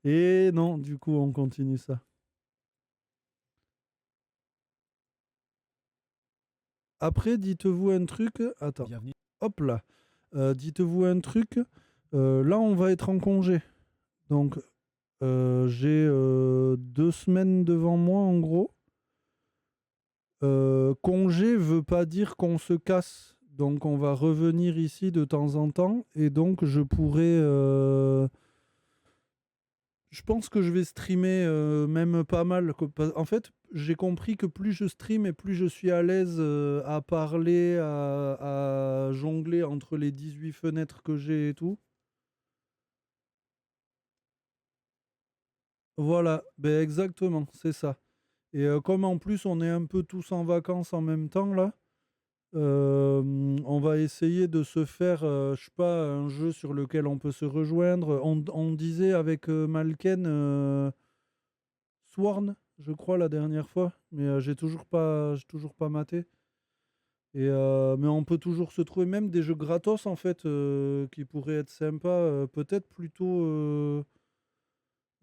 Et non, du coup, on continue ça. Après, dites-vous un truc. Attends, Bienvenue. hop là. Dites-vous un truc. Là, on va être en congé. Donc, j'ai 2 semaines devant moi, en gros. Congé veut pas dire qu'on se casse. Donc, on va revenir ici de temps en temps. Et donc, je pourrais. Je pense que je vais streamer même pas mal. En fait, j'ai compris que plus je stream et plus je suis à l'aise à parler, à jongler entre les 18 fenêtres que j'ai et tout. Voilà, ben exactement, c'est ça. Et comme en plus on est un peu tous en vacances en même temps là, on va essayer de se faire, je sais pas, un jeu sur lequel on peut se rejoindre. On disait avec Malken Sworn, je crois, la dernière fois, mais j'ai toujours pas maté. Et mais on peut toujours se trouver même des jeux gratos en fait qui pourraient être sympas, peut-être plutôt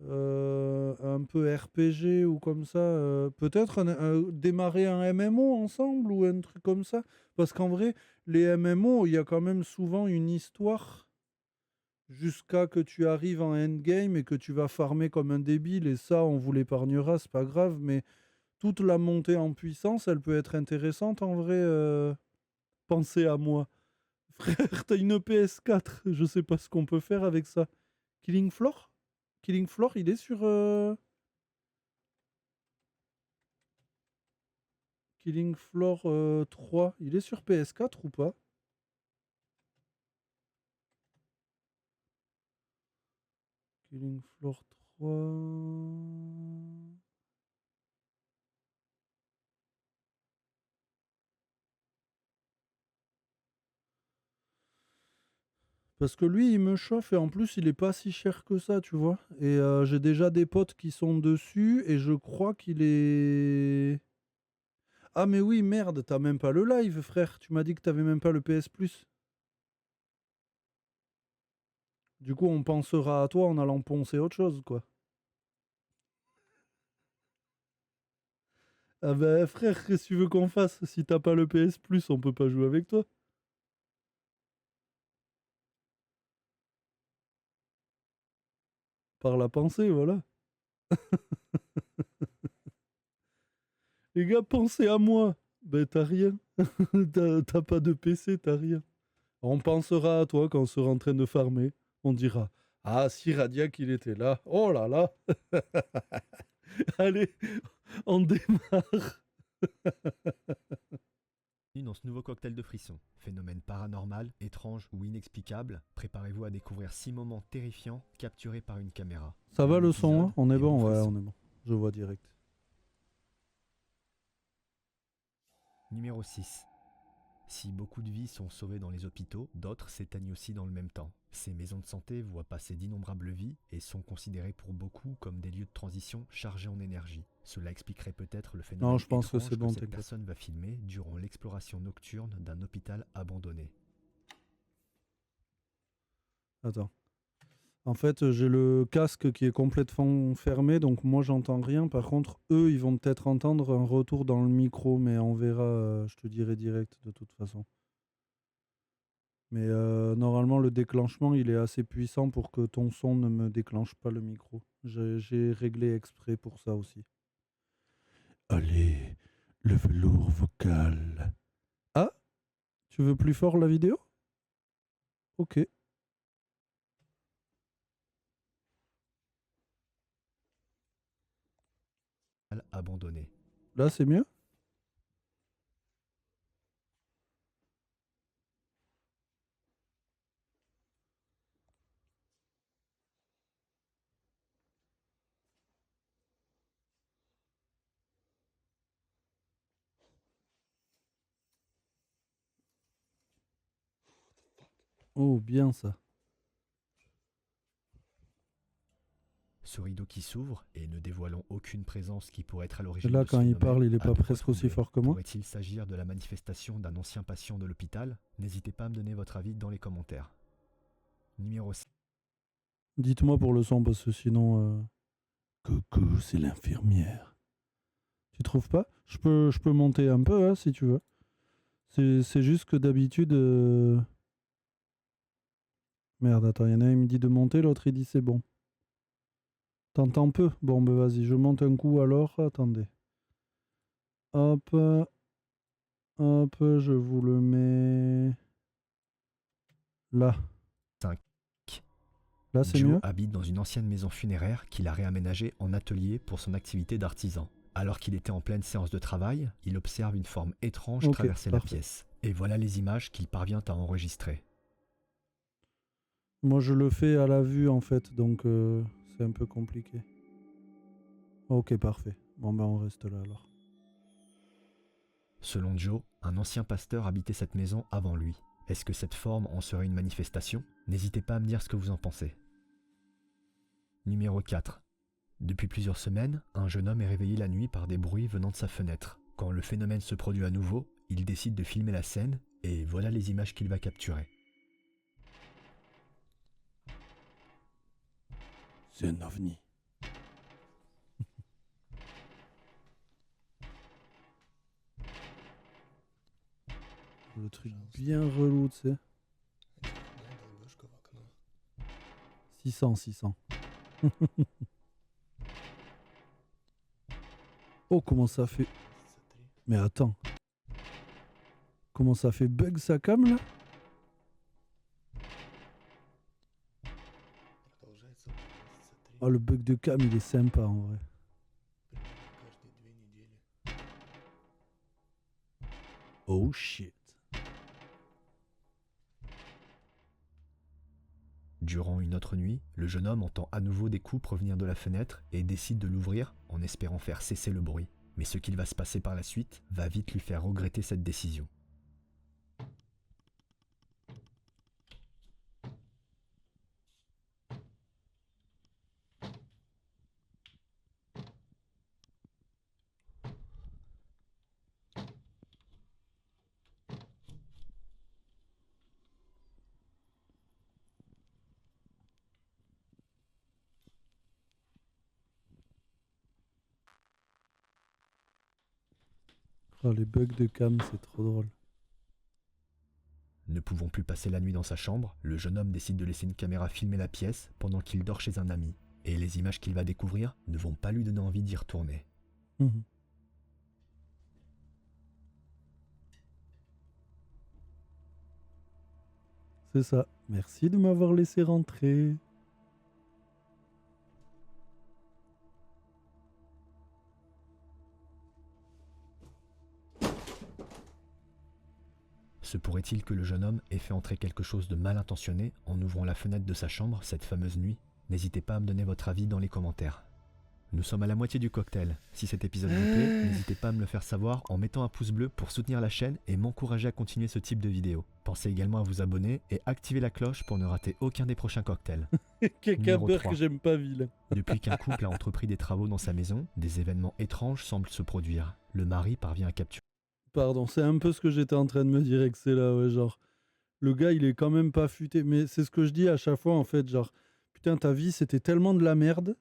un peu RPG ou comme ça. Peut-être démarrer un MMO ensemble ou un truc comme ça. Parce qu'en vrai, les MMO, il y a quand même souvent une histoire jusqu'à que tu arrives en endgame et que tu vas farmer comme un débile. Et ça, on vous l'épargnera, c'est pas grave. Mais toute la montée en puissance, elle peut être intéressante en vrai. Pensez à moi. Frère, t'as une PS4. Je sais pas ce qu'on peut faire avec ça. Killing Floor? Killing Floor, il est sur. Killing Floor 3, il est sur PS4 ou pas? Killing Floor 3. Parce que lui, il me chauffe et en plus, il est pas si cher que ça, tu vois. Et j'ai déjà des potes qui sont dessus et je crois qu'il est. Ah, mais oui, merde, t'as même pas le live, frère. Tu m'as dit que t'avais même pas le PS Plus. Du coup, on pensera à toi en allant poncer autre chose, quoi. Ah bah frère, qu'est-ce que tu veux qu'on fasse? Si t'as pas le PS Plus, on peut pas jouer avec toi. Par la pensée, voilà. Les gars, pensez à moi. Ben t'as rien. T'as pas de PC, t'as rien. On pensera à toi quand on sera en train de farmer. On dira, ah si Radiac il était là. Oh là là. Allez, on démarre. Dans ce nouveau cocktail de frissons. Phénomène paranormal, étrange ou inexplicable, préparez-vous à découvrir 6 moments terrifiants capturés par une caméra. Ça va Bon le son, hein? épisode On est et bon bon, ouais, frisson. on est bon. Je vois direct. Numéro 6. Si beaucoup de vies sont sauvées dans les hôpitaux, d'autres s'éteignent aussi dans le même temps. Ces maisons de santé voient passer d'innombrables vies et sont considérées pour beaucoup comme des lieux de transition chargés en énergie. Cela expliquerait peut-être le Non, phénomène je pense que c'est étrange que bon, cette t'inquiète. personne va filmer durant l'exploration nocturne d'un hôpital abandonné. Attends. En fait, j'ai le casque qui est complètement fermé, donc moi j'entends rien. Par contre, eux, ils vont peut-être entendre un retour dans le micro, mais on verra, je te dirai direct de toute façon. Mais normalement, le déclenchement, il est assez puissant pour que ton son ne me déclenche pas le micro. J'ai réglé exprès pour ça aussi. Allez, le velours vocal. Ah, tu veux plus fort la vidéo? Ok. Abandonné. Là, c'est mieux? Oh, bien ça. Ce rideau qui s'ouvre, et ne dévoilant aucune présence qui pourrait être à l'origine Là, de ce quand il phénomène, parle, il est a pas de quoi presque aussi troubler. fort que moi? Pourrait-il s'agir de la manifestation d'un ancien patient de l'hôpital? N'hésitez pas à me donner votre avis dans les commentaires. Numéro 6. Dites-moi pour le son, parce que sinon... Coucou, c'est l'infirmière. Tu trouves pas? Je peux monter un peu, hein, si tu veux. C'est juste que d'habitude... Merde, attends, il y en a un, il me dit de monter, l'autre il dit c'est bon. T'entends peu? Bon, ben vas-y, je monte un coup alors. Attendez. Hop, hop, je vous le mets là. 5. Là, c'est Joe mieux? habite dans une ancienne maison funéraire qu'il a réaménagée en atelier pour son activité d'artisan. Alors qu'il était en pleine séance de travail, il observe une forme étrange Ok, traverser la parfait. pièce. Et voilà les images qu'il parvient à enregistrer. Moi, je le fais à la vue en fait, donc c'est un peu compliqué. Ok, parfait. Bon, ben on reste là alors. Selon Joe, un ancien pasteur habitait cette maison avant lui. Est-ce que cette forme en serait une manifestation? N'hésitez pas à me dire ce que vous en pensez. Numéro 4. Depuis plusieurs semaines, un jeune homme est réveillé la nuit par des bruits venant de sa fenêtre. Quand le phénomène se produit à nouveau, il décide de filmer la scène et voilà les images qu'il va capturer. C'est un ovni. Le truc bien relou, tu sais. 600. Oh, comment ça fait... Mais attends. Comment ça fait bug sa cam là? Oh, le bug de cam, il est sympa en vrai. Oh shit. Durant une autre nuit, le jeune homme entend à nouveau des coups provenir de la fenêtre et décide de l'ouvrir en espérant faire cesser le bruit. Mais ce qu'il va se passer par la suite va vite lui faire regretter cette décision. Oh, les bugs de cam, c'est trop drôle. Ne pouvant plus passer la nuit dans sa chambre, le jeune homme décide de laisser une caméra filmer la pièce pendant qu'il dort chez un ami. Et les images qu'il va découvrir ne vont pas lui donner envie d'y retourner. Mhm. C'est ça. Merci de m'avoir laissé rentrer. Se pourrait-il que le jeune homme ait fait entrer quelque chose de mal intentionné en ouvrant la fenêtre de sa chambre cette fameuse nuit? N'hésitez pas à me donner votre avis dans les commentaires. Nous sommes à la moitié du cocktail. Si cet épisode vous plaît, n'hésitez pas à me le faire savoir en mettant un pouce bleu pour soutenir la chaîne et m'encourager à continuer ce type de vidéo. Pensez également à vous abonner et activer la cloche pour ne rater aucun des prochains cocktails. Numéro Cacaber 3. que j'aime pas, vilain. Depuis qu'un couple a entrepris des travaux dans sa maison, des événements étranges semblent se produire. Le mari parvient à capturer Pardon, c'est un peu ce que j'étais en train de me dire, que c'est là, ouais, genre... Le gars, il est quand même pas futé. Mais c'est ce que je dis à chaque fois, en fait, genre... Putain, ta vie, c'était tellement de la merde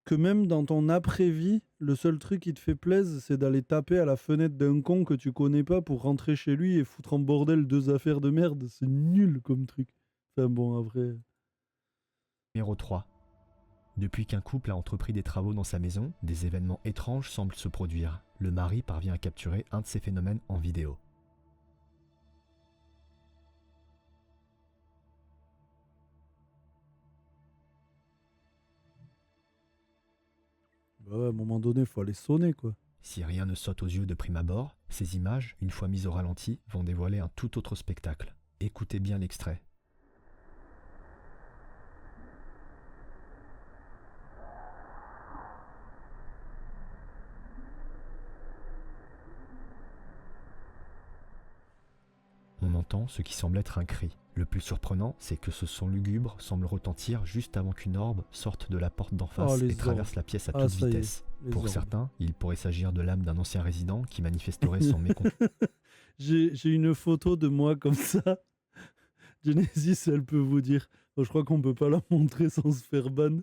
que même dans ton après-vie, le seul truc qui te fait plaisir, c'est d'aller taper à la fenêtre d'un con que tu connais pas pour rentrer chez lui et foutre en bordel deux affaires de merde. C'est nul comme truc. Enfin bon, après... Numéro 3. Depuis qu'un couple a entrepris des travaux dans sa maison, des événements étranges semblent se produire. Le mari parvient à capturer un de ces phénomènes en vidéo. Bah ouais, à un moment donné, faut aller sonner, quoi. Si rien ne saute aux yeux de prime abord, ces images, une fois mises au ralenti, vont dévoiler un tout autre spectacle. Écoutez bien l'extrait. On entend ce qui semble être un cri. Le plus surprenant, c'est que ce son lugubre semble retentir juste avant qu'une orbe sorte de la porte d'en face et traverse la pièce à toute ça y est, vitesse. les Pour orbes. certains, il pourrait s'agir de l'âme d'un ancien résident qui manifesterait son mécontentement. J'ai une photo de moi comme ça. Genesis, elle peut vous dire. Oh, je crois qu'on peut pas la montrer sans se faire ban.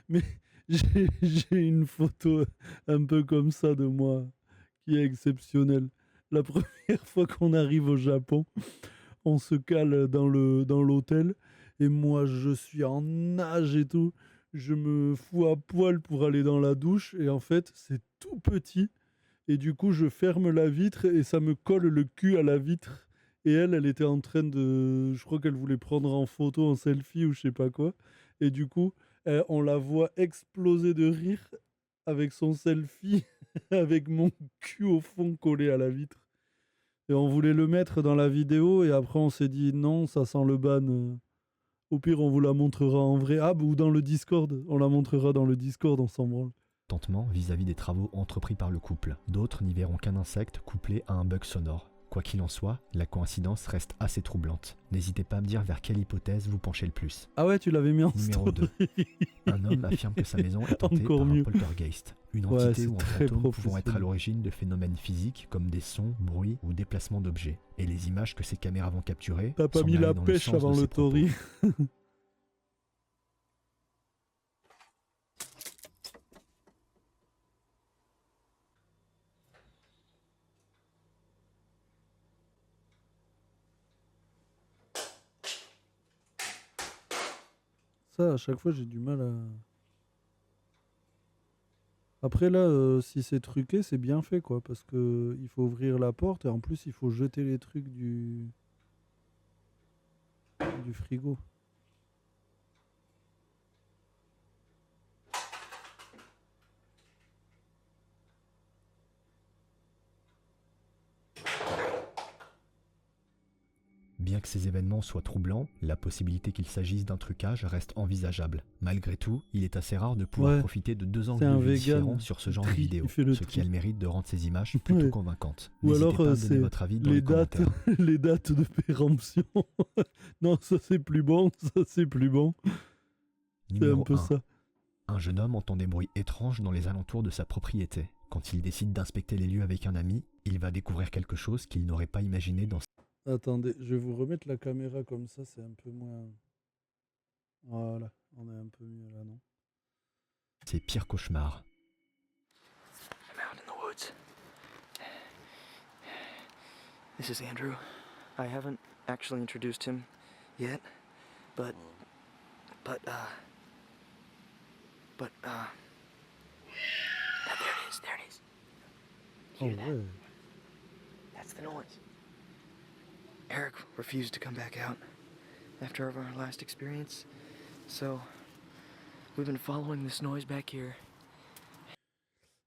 Mais j'ai une photo un peu comme ça de moi qui est exceptionnelle. La première fois qu'on arrive au Japon, on se cale dans l'hôtel et moi je suis en nage et tout. Je me fous à poil pour aller dans la douche et en fait c'est tout petit et du coup je ferme la vitre et ça me colle le cul à la vitre. Et elle était en train de... Je crois qu'elle voulait prendre en photo, en selfie ou je sais pas quoi. Et du coup, on la voit exploser de rire avec son selfie, avec mon cul au fond collé à la vitre. Et on voulait le mettre dans la vidéo et après on s'est dit non, ça sent le ban. Au pire, on vous la montrera en vrai. Ah, ou dans le Discord. On la montrera dans le Discord, on s'en branle. Vis-à-vis des travaux entrepris par le couple. D'autres n'y verront qu'un insecte couplé à un bug sonore. Quoi qu'il en soit, la coïncidence reste assez troublante. N'hésitez pas à me dire vers quelle hypothèse vous penchez le plus. Ah ouais, tu l'avais mis en Numéro story. 2. Un homme affirme que sa maison est hantée Encore par mieux. un poltergeist, une Ouais, entité c'est ou un très fantôme pouvant être professionnel. à l'origine de phénomènes physiques comme des sons, bruits ou déplacements d'objets. Et les images que ces caméras vont capturer T'as pas semblent mis aller la dans pêche le sens avant de le ses propos. tori. Ça, à chaque fois, j'ai du mal à... Après, là, si c'est truqué, c'est bien fait, quoi. Parce que il faut ouvrir la porte et en plus, il faut jeter les trucs du frigo. Bien que ces événements soient troublants, la possibilité qu'il s'agisse d'un trucage reste envisageable. Malgré tout, il est assez rare de pouvoir Ouais, profiter de deux c'est angles un de vue vegan. différents sur ce Il genre de trie, vidéo, il fait le ce qui tri. a le mérite de rendre ces images plutôt Ouais. convaincantes. Ou N'hésitez alors, pas à me donner c'est votre avis dans les les dates, commentaires. les dates de péremption. Non, ça c'est plus bon, ça c'est plus bon. C'est un Numéro peu 1. ça. Un jeune homme entend des bruits étranges dans les alentours de sa propriété. Quand il décide d'inspecter les lieux avec un ami, il va découvrir quelque chose qu'il n'aurait pas imaginé dans Attendez, je vais vous remettre la caméra comme ça, c'est un peu moins... Voilà, on est un peu mieux là, non? ses pires cauchemars. I'm out in the woods. This is Andrew. I haven't actually introduced him yet, but there it is. Oh Hear that? ouais. That's the noise. Eric refused to come back out after our last experience, so we've been following this noise back here.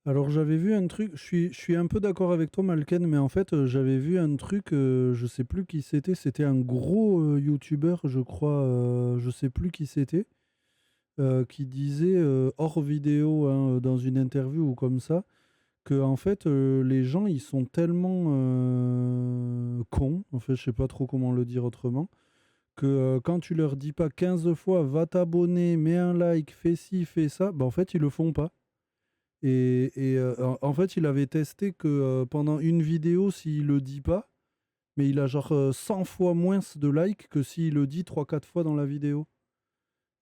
Alors j'avais vu un truc, je suis un peu d'accord avec toi Malken, mais en fait j'avais vu un truc, je sais plus qui c'était un gros youtubeur je crois, je sais plus qui c'était, qui disait hors vidéo hein, dans une interview ou comme ça, que en fait les gens ils sont tellement cons, en fait je sais pas trop comment le dire autrement, que quand tu leur dis pas 15 fois va t'abonner, mets un like, fais ci, fais ça, bah en fait ils le font pas. En fait, il avait testé que pendant une vidéo, s'il le dit pas, mais il a genre 100 fois moins de likes que s'il le dit 3-4 fois dans la vidéo.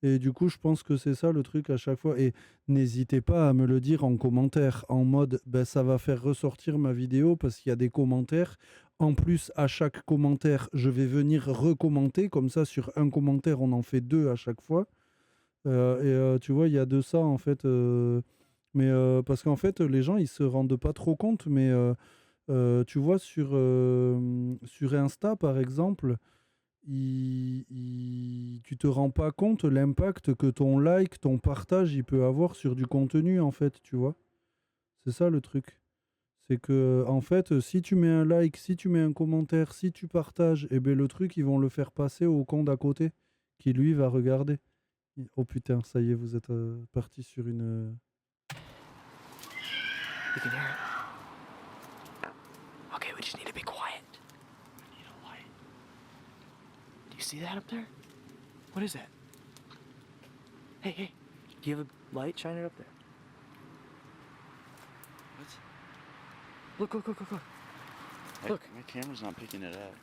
Et du coup, je pense que c'est ça le truc à chaque fois. Et n'hésitez pas à me le dire en commentaire, en mode ben, ça va faire ressortir ma vidéo parce qu'il y a des commentaires. En plus, à chaque commentaire, je vais venir recommenter. Comme ça, sur un commentaire, on en fait deux à chaque fois. Tu vois, il y a de ça en fait. Parce qu'en fait, les gens, ils se rendent pas trop compte, mais tu vois, sur Insta, par exemple, tu te rends pas compte l'impact que ton like, ton partage, il peut avoir sur du contenu, en fait, tu vois. C'est ça le truc. C'est que, en fait, si tu mets un like, si tu mets un commentaire, si tu partages, eh ben, le truc, ils vont le faire passer au con d'à côté, qui lui va regarder. Oh putain, ça y est, vous êtes parti sur une... You can hear it. Okay, we just need to be quiet. We need a light. Do you see that up there? What is that? Hey, hey. Do you have a light? Shine it up there. What? Look. My camera's not picking it up.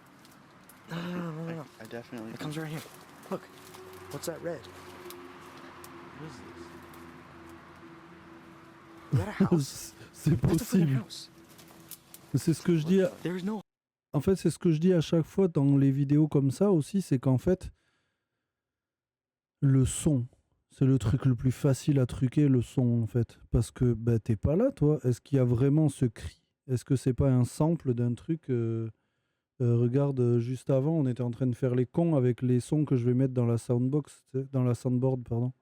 No. I definitely. It comes right here. Look. What's that red? What is this? Is that a house? C'est That's a freaking possible. house. C'est ce que je dis. There's no. En fait, c'est ce que je dis à chaque fois dans les vidéos comme ça aussi, c'est qu'en fait, le son, c'est le truc le plus facile à truquer, le son en fait. Parce que bah, t'es pas là, toi. Est-ce qu'il y a vraiment ce cri? Est-ce que c'est pas un sample d'un truc regarde, juste avant, on était en train de faire les cons avec les sons que je vais mettre dans la soundbox, tu sais, dans la soundboard, pardon.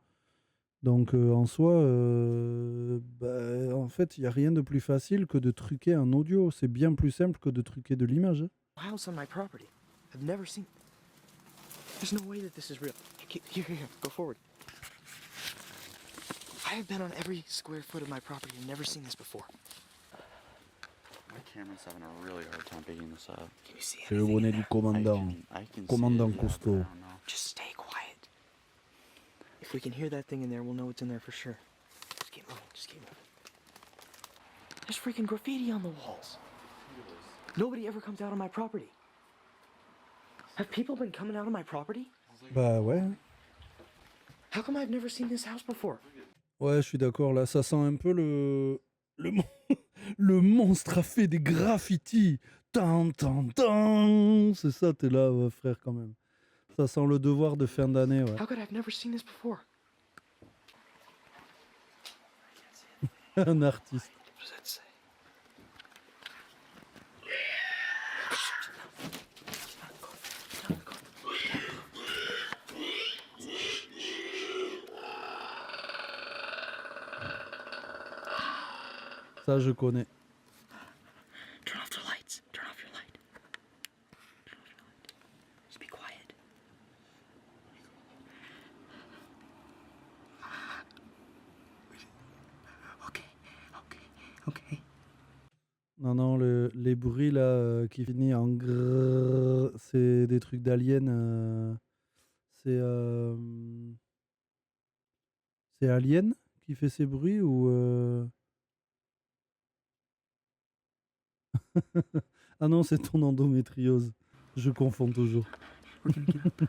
Donc en soi, bah, en fait, il n'y a rien de plus facile que de truquer un audio. C'est bien plus simple que de truquer de l'image, hein. House on my property. I've never seen. There's no way that this is real. Here, go forward. I have been on every square foot of my property and never seen this before. My camera's having a really hard time picking this up. Can you see C'est le anything? bonnet du commandant. I can Commandant see it, yeah, but Cousteau. I don't know. Just stay quiet. If we can hear that thing in there, we'll know it's in there for sure. Just keep moving. Just keep moving. There's freaking graffiti on the walls. Nobody ever comes out on my property. Have people been coming out of my property? Bah ouais. How come I've never seen this house before? Ouais, je suis d'accord. Là, ça sent un peu le monstre a fait des graffitis. Tan, tan, tan. C'est ça, t'es là, ouais, frère, quand même. Ça sent le devoir de fin d'année, ouais. How could I've never seen this before? Un artiste. What does that say? Ça, je connais. Turn off the lights. Turn off your light. Turn off your light. Just be quiet. Okay. Non, non, les bruits là qui finissent en grrr, c'est des trucs d'Alien. C'est Alien qui fait ces bruits ou Ah non, c'est ton endométriose. Je confonds toujours. We're gonna get up.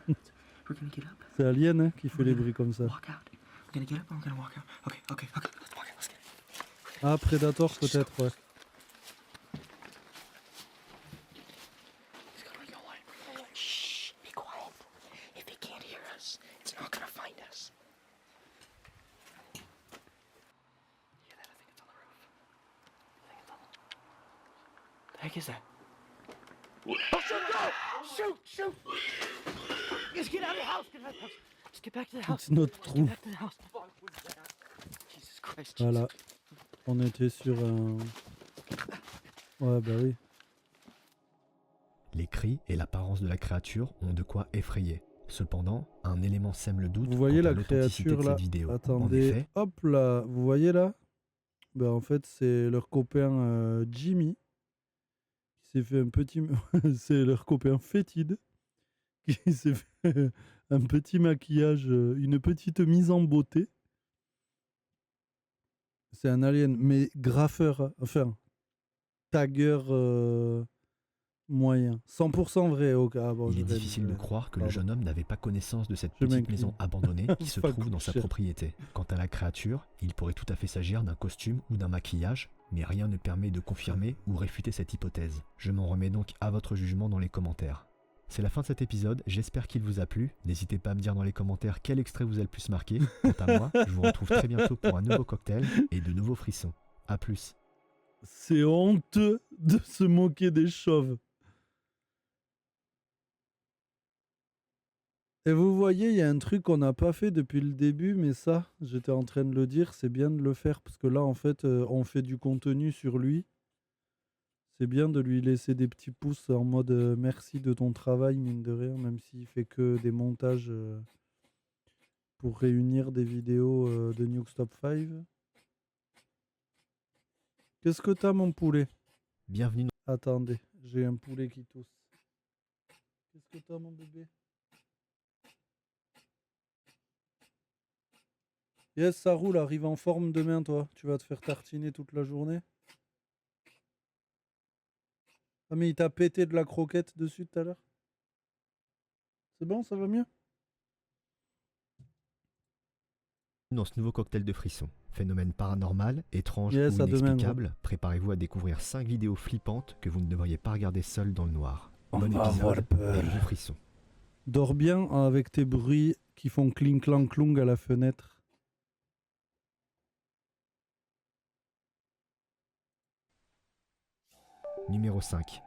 We're gonna get up. C'est Alien hein, qui fait les bruits comme ça. Walk out. We're gonna get up and we're gonna walk out. Okay. Let's walk out. Let's get it. Ah, Predator peut-être, ouais. He's got a ring light. Shh. Be quiet. If he can't hear us, it's not gonna find us. You hear that? I think it's on the roof. The heck is that? Oh, shoot! Just get out of the house! Just get back to the house! C'est notre Just get trou. back to the house! Jesus Christ! Voilà. On était sur un... Ouais, bah oui. Les cris et l'apparence de la créature ont de quoi effrayer. Cependant, un élément sème le doute Vous voyez quant à la l'authenticité créature de là? cette vidéo. En Attendez, effet, hop là, vous voyez là? Ben en fait c'est leur copain Jimmy qui s'est fait un petit... c'est leur copain Fétide qui s'est fait un petit maquillage, une petite mise en beauté. C'est un alien, mais graffeur, enfin, tagueur moyen. 100% vrai, ok. Ah, bon, il je est vais- difficile de croire que le pardon. jeune homme n'avait pas connaissance de cette Je petite m'incline. maison abandonnée qui se Ça trouve coûte dans sa cher. propriété. Quant à la créature, il pourrait tout à fait s'agir d'un costume ou d'un maquillage, mais rien ne permet de confirmer ou réfuter cette hypothèse. Je m'en remets donc à votre jugement dans les commentaires. C'est la fin de cet épisode, j'espère qu'il vous a plu. N'hésitez pas à me dire dans les commentaires quel extrait vous a le plus marqué. Quant à moi, je vous retrouve très bientôt pour un nouveau cocktail et de nouveaux frissons. A plus. C'est honteux de se moquer des chauves. Et vous voyez, il y a un truc qu'on n'a pas fait depuis le début, mais ça, j'étais en train de le dire, c'est bien de le faire, parce que là, en fait, on fait du contenu sur lui. C'est bien de lui laisser des petits pouces en mode merci de ton travail, mine de rien, même s'il fait que des montages pour réunir des vidéos de Nuke Top 5. Qu'est-ce que t'as, mon poulet? Bienvenue dans... Attendez, j'ai un poulet qui tousse. Qu'est-ce que t'as, mon bébé? Yes, ça roule, arrive en forme demain, toi. Tu vas te faire tartiner toute la journée. Ah, mais il t'a pété de la croquette dessus tout à l'heure? C'est bon, ça va mieux? Dans ce nouveau cocktail de frissons. Phénomène paranormal, étrange Yes, ou à demain, gros. inexplicable, préparez-vous à découvrir 5 vidéos flippantes que vous ne devriez pas regarder seul dans le noir. On Bon va avoir épisode peur. et bon frisson. Dors bien avec tes bruits qui font cling clang clong à la fenêtre. Numéro 5.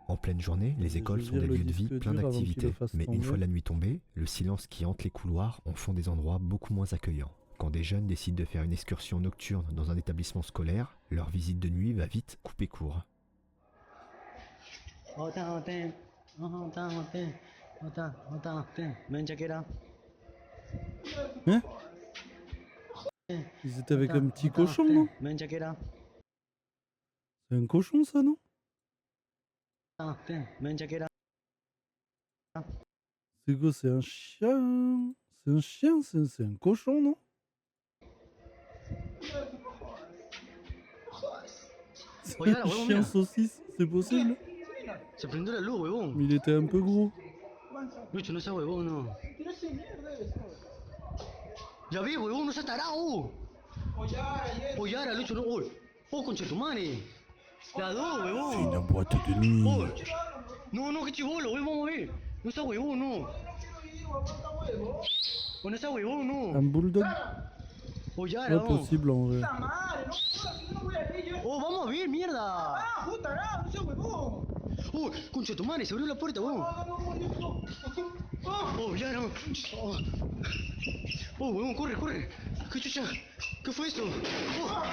En pleine journée, les écoles Je sont vire des le lieux de vie disque pleins dur avant qu'il le d'activités. fasse Mais une tomber. fois la nuit tombée, le silence qui hante les couloirs en font des endroits beaucoup moins accueillants. Quand des jeunes décident de faire une excursion nocturne dans un établissement scolaire, leur visite de nuit va vite couper court. Hein? Ils étaient avec un petit cochon, non? C'est un cochon, ça, non? C'est quoi? C'est un chien? C'est un chien? C'est un cochon, non? C'est Oye, un huevón, chien mira. saucisse, c'est possible? Se prendió la luz, huevón. Mais il était un peu gros. Lucho, no seas huevón, no. Ya vi, huevón, no seas tarado. Pollara, Lucho, no. Oh, concha tu madre. La dos, huevón. boîte de nuit. Oh. No, qué chivolo, huevón, vamos a ver. No seas huevón, no. Oh, no seas huevón, no. Un bulldog? Pollara, Ouais, vamos. possible en vrai. Oh, vamos a ver, mierda. Oh, concha tu madre, se abrió la puerta, huevón. Oh, ya no. Oh, huevón, corre. ¿Qué chucha? ¿Qué fue esto? Oh,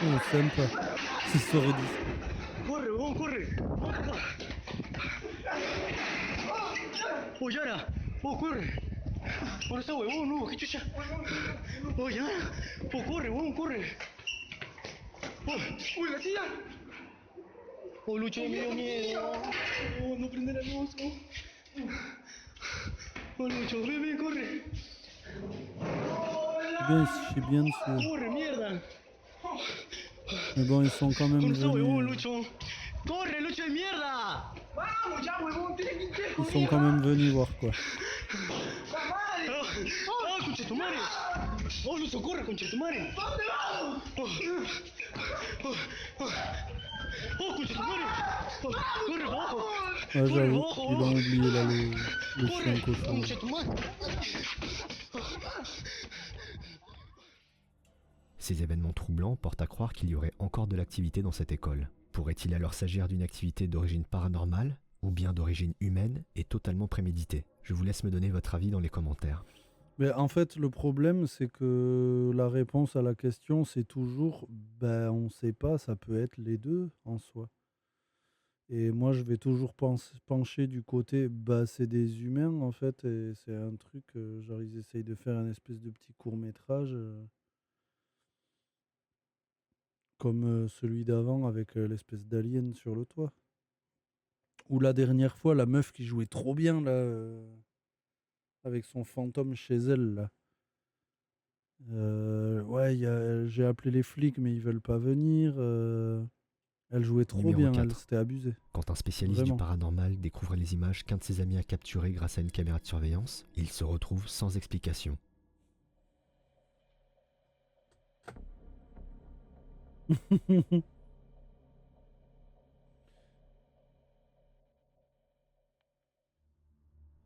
Oh, sympa. C'est sur disque. corre, huevón, corre. Oh, Yara. Oh, corre. Oh, no está huevón, no, qué chucha. Oh, ya. Oh, corre, huevón, corre. Oh, uy, la silla. Oh, Lucho, me dio miedo. Oh, no prende la luz. Oh, Lucho, ven, corre. C'est bien, il chie bien dessus. Corre, mierda. Mais bon, ils sont quand même ¿Dónde está huevón, venus. Lucho? ¡Corre, Lucho de mierda! ¡Vamos ya, huevón! ¡Tienes que ir Ils sont quand même venus voir quoi. ¡Oh, concha tu madre! ¡Oh, Lucho, corre, concha tu madre! ¿Dónde vamos? ¡Oh, concha tu madre! ¡Corre para abajo! Ouais, ¡Corre j'avoue, para abajo! ils ont oublié là le chien ¡Corre, cochon. concha tu madre! Ces événements troublants portent à croire qu'il y aurait encore de l'activité dans cette école. Pourrait-il alors s'agir d'une activité d'origine paranormale ou bien d'origine humaine et totalement préméditée? Je vous laisse me donner votre avis dans les commentaires. Mais en fait, le problème, c'est que la réponse à la question, c'est toujours, ben, on sait pas, ça peut être les deux en soi. Et moi, je vais toujours pencher du côté, bah, c'est des humains en fait, et c'est un truc, genre, ils essayent de faire un espèce de petit court-métrage, comme celui d'avant avec l'espèce d'alien sur le toit. Ou la dernière fois, la meuf qui jouait trop bien, là, avec son fantôme chez elle, là. Ouais, j'ai appelé les flics, mais ils veulent pas venir. Elle jouait trop Numéro bien, 4. elle, c'était abusé. Quand un spécialiste Vraiment. du paranormal découvre les images qu'un de ses amis a capturées grâce à une caméra de surveillance, il se retrouve sans explication.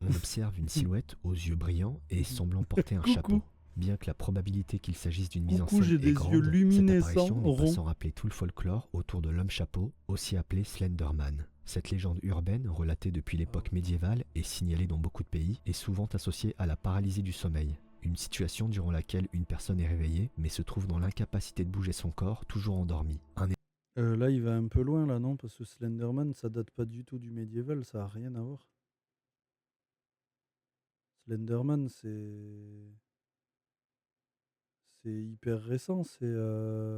On observe une silhouette aux yeux brillants et semblant porter un Coucou. chapeau. Bien que la probabilité qu'il s'agisse d'une mise en Coucou, scène j'ai est des grande, yeux cette luminescents, apparition n'est pas ronds. sans rappeler tout le folklore autour de l'homme chapeau, aussi appelé Slenderman. Cette légende urbaine, relatée depuis l'époque médiévale et signalée dans beaucoup de pays, est souvent associée à la paralysie du sommeil. Une situation durant laquelle une personne est réveillée, mais se trouve dans l'incapacité de bouger son corps, toujours endormi. Là, il va un peu loin, là, non? Parce que Slenderman, ça date pas du tout du médiéval, ça a rien à voir. Slenderman, c'est hyper récent, c'est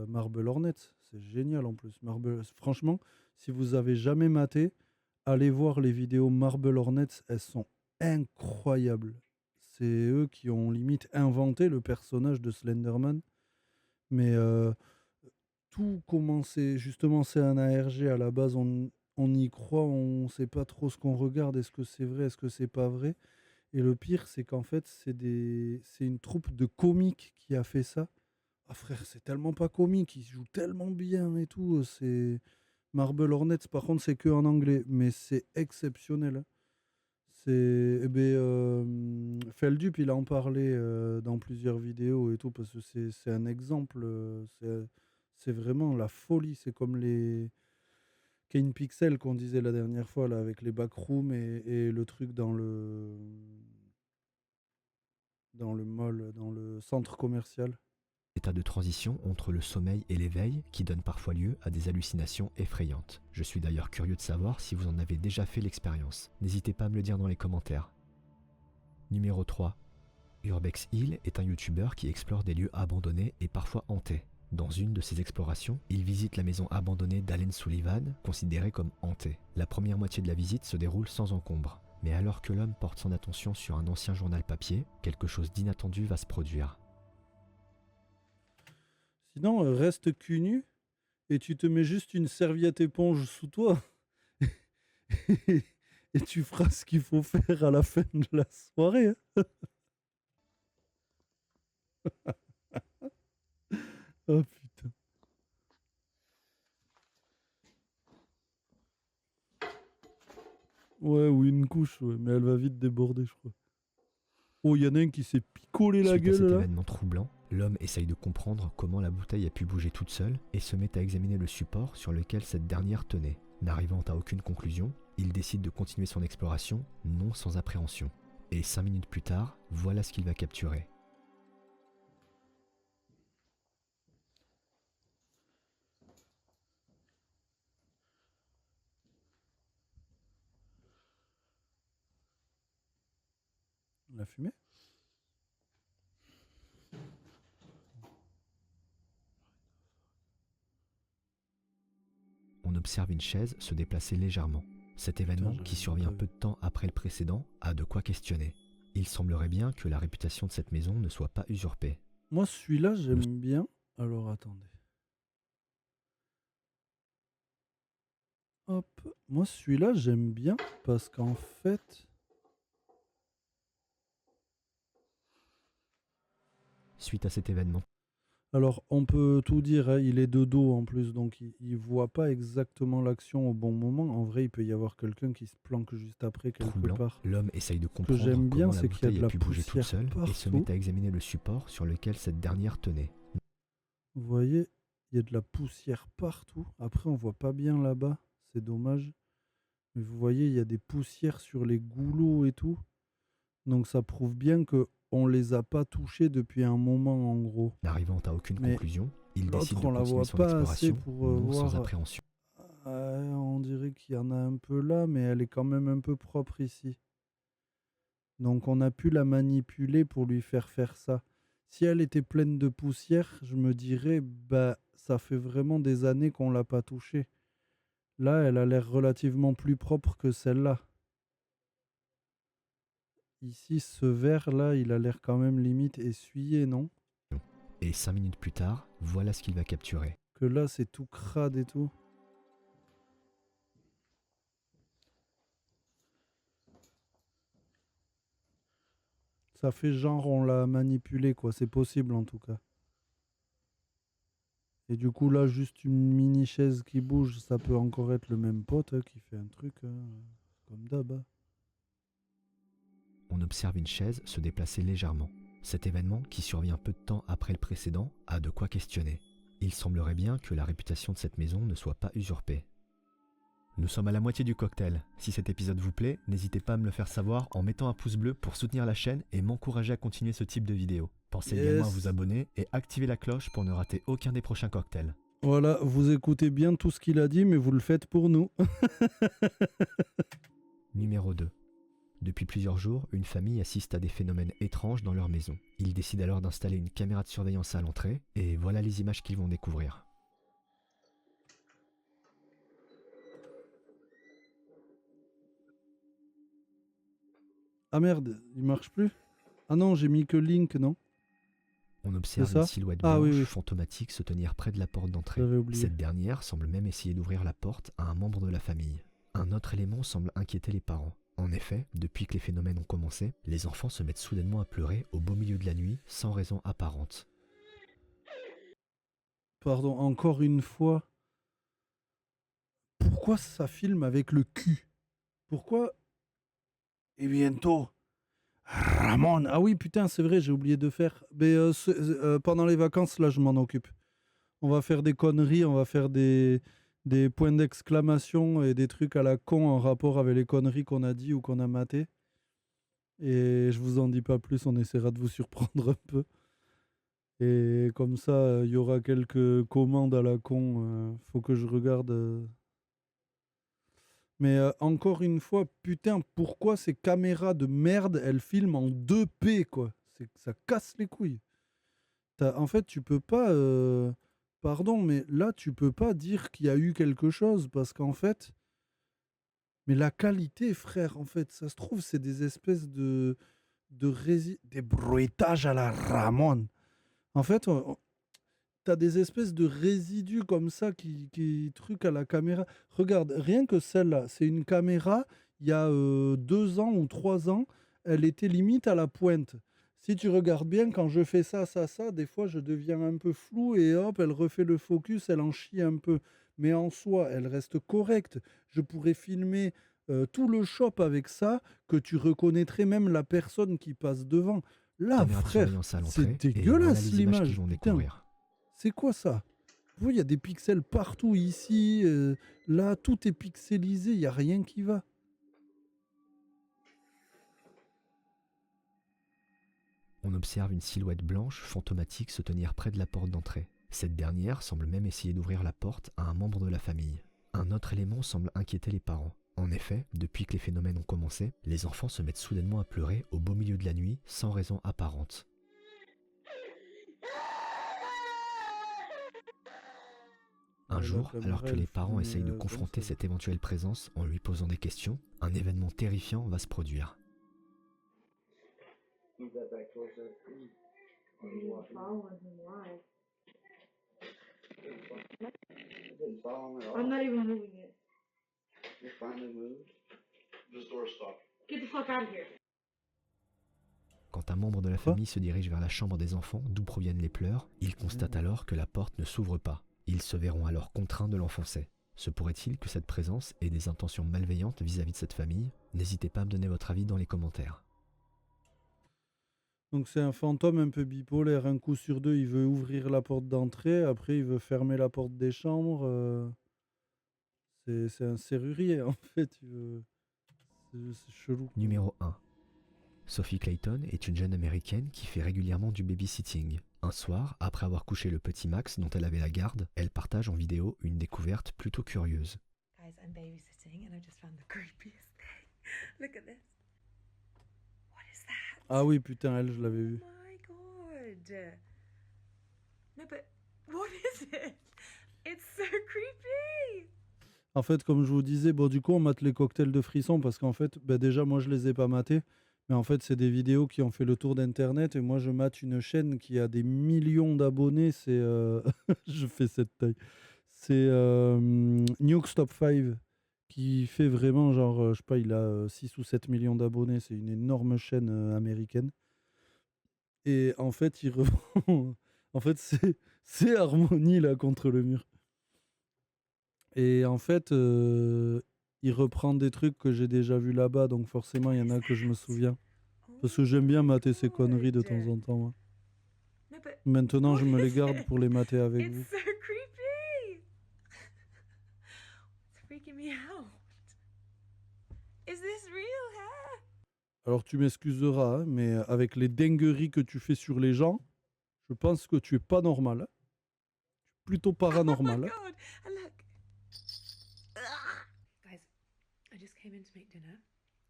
Marble Hornets. C'est génial en plus. Franchement, si vous avez jamais maté, allez voir les vidéos Marble Hornets, elles sont incroyables. C'est eux qui ont limite inventé le personnage de Slenderman. Mais tout commençait, justement, c'est un ARG à la base, on y croit, on sait pas trop ce qu'on regarde, est-ce que c'est vrai, est-ce que c'est pas vrai. Et le pire, c'est qu'en fait, c'est une troupe de comiques qui a fait ça. Ah frère, c'est tellement pas comique, ils jouent tellement bien et tout. C'est Marble Hornets, par contre, c'est que en anglais, mais c'est exceptionnel, hein. C'est Feldup, il en parlait dans plusieurs vidéos et tout, parce que c'est un exemple. C'est vraiment la folie. C'est comme les Kane Pixel qu'on disait la dernière fois, là, avec les backrooms et le truc dans le mall, dans le centre commercial. État de transition entre le sommeil et l'éveil qui donne parfois lieu à des hallucinations effrayantes. Je suis d'ailleurs curieux de savoir si vous en avez déjà fait l'expérience. N'hésitez pas à me le dire dans les commentaires. Numéro 3. Urbex Hill est un youtubeur qui explore des lieux abandonnés et parfois hantés. Dans une de ses explorations, il visite la maison abandonnée d'Allen Sullivan, considérée comme hantée. La première moitié de la visite se déroule sans encombre. Mais alors que l'homme porte son attention sur un ancien journal papier, quelque chose d'inattendu va se produire. Sinon, reste cul nu et tu te mets juste une serviette éponge sous toi et tu feras ce qu'il faut faire à la fin de la soirée, hein. Oh putain. Ouais, ou une couche, ouais, mais elle va vite déborder, je crois. Oh, il y en a un qui s'est picolé la Suite à cet gueule là. événement troublant, l'homme essaye de comprendre comment la bouteille a pu bouger toute seule et se met à examiner le support sur lequel cette dernière tenait. N'arrivant à aucune conclusion, il décide de continuer son exploration, non sans appréhension. Et 5 minutes plus tard, voilà ce qu'il va capturer. La fumée. On observe une chaise se déplacer légèrement. Cet événement, Putain, qui j'avais survient pas peu de temps après le précédent, a de quoi questionner. Il semblerait bien que la réputation de cette maison ne soit pas usurpée. Moi, celui-là, j'aime bien. Alors, attendez. Hop. Moi, celui-là, j'aime bien parce qu'en fait... Suite à cet événement, Alors, on peut tout dire, hein, il est de dos en plus, donc il voit pas exactement l'action au bon moment. En vrai, il peut y avoir quelqu'un qui se planque juste après quelque troublant, part. l'homme essaye de que comprendre j'aime bien, comment la c'est qu'il y a de bouteille la a pu bouger toute poussière seule et se partout. met à examiner le support sur lequel cette dernière tenait. Vous voyez, il y a de la poussière partout. Après, on voit pas bien là-bas, c'est dommage. Mais vous voyez, il y a des poussières sur les goulots et tout. Donc ça prouve bien que on les a pas touchés depuis un moment, en gros. N'arrivant à aucune Mais conclusion, il décide l'autre, de on la continuer voit son pas assez exploration, pour non sans voir. appréhension. On dirait qu'il y en a un peu là, mais elle est quand même un peu propre ici. Donc on a pu la manipuler pour lui faire ça. Si elle était pleine de poussière, je me dirais, bah, ça fait vraiment des années qu'on l'a pas touchée. Là, elle a l'air relativement plus propre que celle-là. Ici, ce verre-là, il a l'air quand même limite essuyé, non? Et 5 minutes plus tard, voilà ce qu'il va capturer. Que là, c'est tout crade et tout. Ça fait genre on l'a manipulé, quoi. C'est possible en tout cas. Et du coup, là, juste une mini chaise qui bouge, ça peut encore être le même pote, hein, qui fait un truc, hein, comme d'hab, hein. On observe une chaise se déplacer légèrement. Cet événement, qui survient peu de temps après le précédent, a de quoi questionner. Il semblerait bien que la réputation de cette maison ne soit pas usurpée. Nous sommes à la moitié du cocktail. Si cet épisode vous plaît, n'hésitez pas à me le faire savoir en mettant un pouce bleu pour soutenir la chaîne et m'encourager à continuer ce type de vidéo. Pensez également à vous abonner et activer la cloche pour ne rater aucun des prochains cocktails. Voilà, vous écoutez bien tout ce qu'il a dit, mais vous le faites pour nous. Numéro 2. Depuis plusieurs jours, une famille assiste à des phénomènes étranges dans leur maison. Ils décident alors d'installer une caméra de surveillance à l'entrée, et voilà les images qu'ils vont découvrir. Ah merde, il marche plus? Ah non, j'ai mis que Link, non? On observe C'est ça une silhouette Ah blanche oui, oui. fantomatique se tenir près de la porte d'entrée. J'avais oublié. Cette dernière semble même essayer d'ouvrir la porte à un membre de la famille. Un autre élément semble inquiéter les parents. En effet, depuis que les phénomènes ont commencé, les enfants se mettent soudainement à pleurer au beau milieu de la nuit, sans raison apparente. Pardon, encore une fois. Pourquoi ça filme avec le cul? Pourquoi? Et bientôt, Ramon. Ah oui, putain, c'est vrai, j'ai oublié de faire. Mais pendant les vacances, là, je m'en occupe. On va faire des conneries, on va faire des points d'exclamation et des trucs à la con en rapport avec les conneries qu'on a dit ou qu'on a maté. Et je vous en dis pas plus, on essaiera de vous surprendre un peu. Et comme ça, il y aura quelques commandes à la con. Faut que je regarde. Mais encore une fois, putain, pourquoi ces caméras de merde, elles filment en 2P, quoi? Ça casse les couilles. En fait, tu peux pas. Pardon, mais là, tu peux pas dire qu'il y a eu quelque chose parce qu'en fait. Mais la qualité, frère, en fait, ça se trouve, c'est des espèces des bruitages à la Ramon. En fait, t'as des espèces de résidus comme ça qui truquent à la caméra. Regarde, rien que celle-là, c'est une caméra, il y a 2 ans ou 3 ans, elle était limite à la pointe. Si tu regardes bien, quand je fais ça, des fois je deviens un peu flou et hop, elle refait le focus, elle en chie un peu. Mais en soi, elle reste correcte. Je pourrais filmer tout le shop avec ça, que tu reconnaîtrais même la personne qui passe devant. Là, Caméra de frère, surveillance à c'est l'entrée, et voilà dégueulasse les images qu'ils l'image. vont Putain, découvrir. c'est quoi ça? Vous voyez, il y a des pixels partout ici. Là, tout est pixelisé, il n'y a rien qui va. On observe une silhouette blanche, fantomatique, se tenir près de la porte d'entrée. Cette dernière semble même essayer d'ouvrir la porte à un membre de la famille. Un autre élément semble inquiéter les parents. En effet, depuis que les phénomènes ont commencé, les enfants se mettent soudainement à pleurer au beau milieu de la nuit, sans raison apparente. Un jour, alors que les parents essayent de confronter cette éventuelle présence en lui posant des questions, un événement terrifiant va se produire. I'm not even moving it. Get the fuck out of here. Quand un membre de la famille se dirige vers la chambre des enfants, d'où proviennent les pleurs, il constate alors que la porte ne s'ouvre pas. Ils se verront alors contraints de l'enfoncer. Se pourrait-il que cette présence ait des intentions malveillantes vis-à-vis de cette famille? N'hésitez pas à me donner votre avis dans les commentaires. Donc c'est un fantôme un peu bipolaire. Un coup sur deux, il veut ouvrir la porte d'entrée. Après, il veut fermer la porte des chambres. C'est un serrurier, en fait. C'est chelou. Numéro 1. Sophie Clayton est une jeune américaine qui fait régulièrement du babysitting. Un soir, après avoir couché le petit Max dont elle avait la garde, elle partage en vidéo une découverte plutôt curieuse. Guys, I'm babysitting and I just found the creepiest thing. Look at this. What is that? Ah oui, putain, elle, je l'avais vu. Oh my god. No, but what is it? It's so creepy. En fait, comme je vous disais, bon, du coup, on mate les cocktails de frissons parce qu'en fait, déjà, moi, je les ai pas matés. Mais en fait, c'est des vidéos qui ont fait le tour d'Internet. Et moi, je mate une chaîne qui a des millions d'abonnés. C'est. Je fais cette taille. C'est Nuke Top 5 qui fait vraiment, genre, je sais pas, il a 6 ou 7 millions d'abonnés. C'est une énorme chaîne américaine. Et en fait, il reprend. En fait, c'est Harmony, là, contre le mur. Et en fait, il reprend des trucs que j'ai déjà vus là-bas, donc forcément, il y en a que je me souviens. Parce que j'aime bien mater ces conneries de temps en temps. Moi. No, but Maintenant, je what me les is garde it? pour les mater avec vous. It's so creepy. It's freaking me out. Is this real, huh? Alors, tu m'excuseras, hein, mais avec les dingueries que tu fais sur les gens, je pense que tu es pas normal. Hein. Plutôt Oh paranormal. my Hein. god. And look. Ugh. Guys, I just came in to make dinner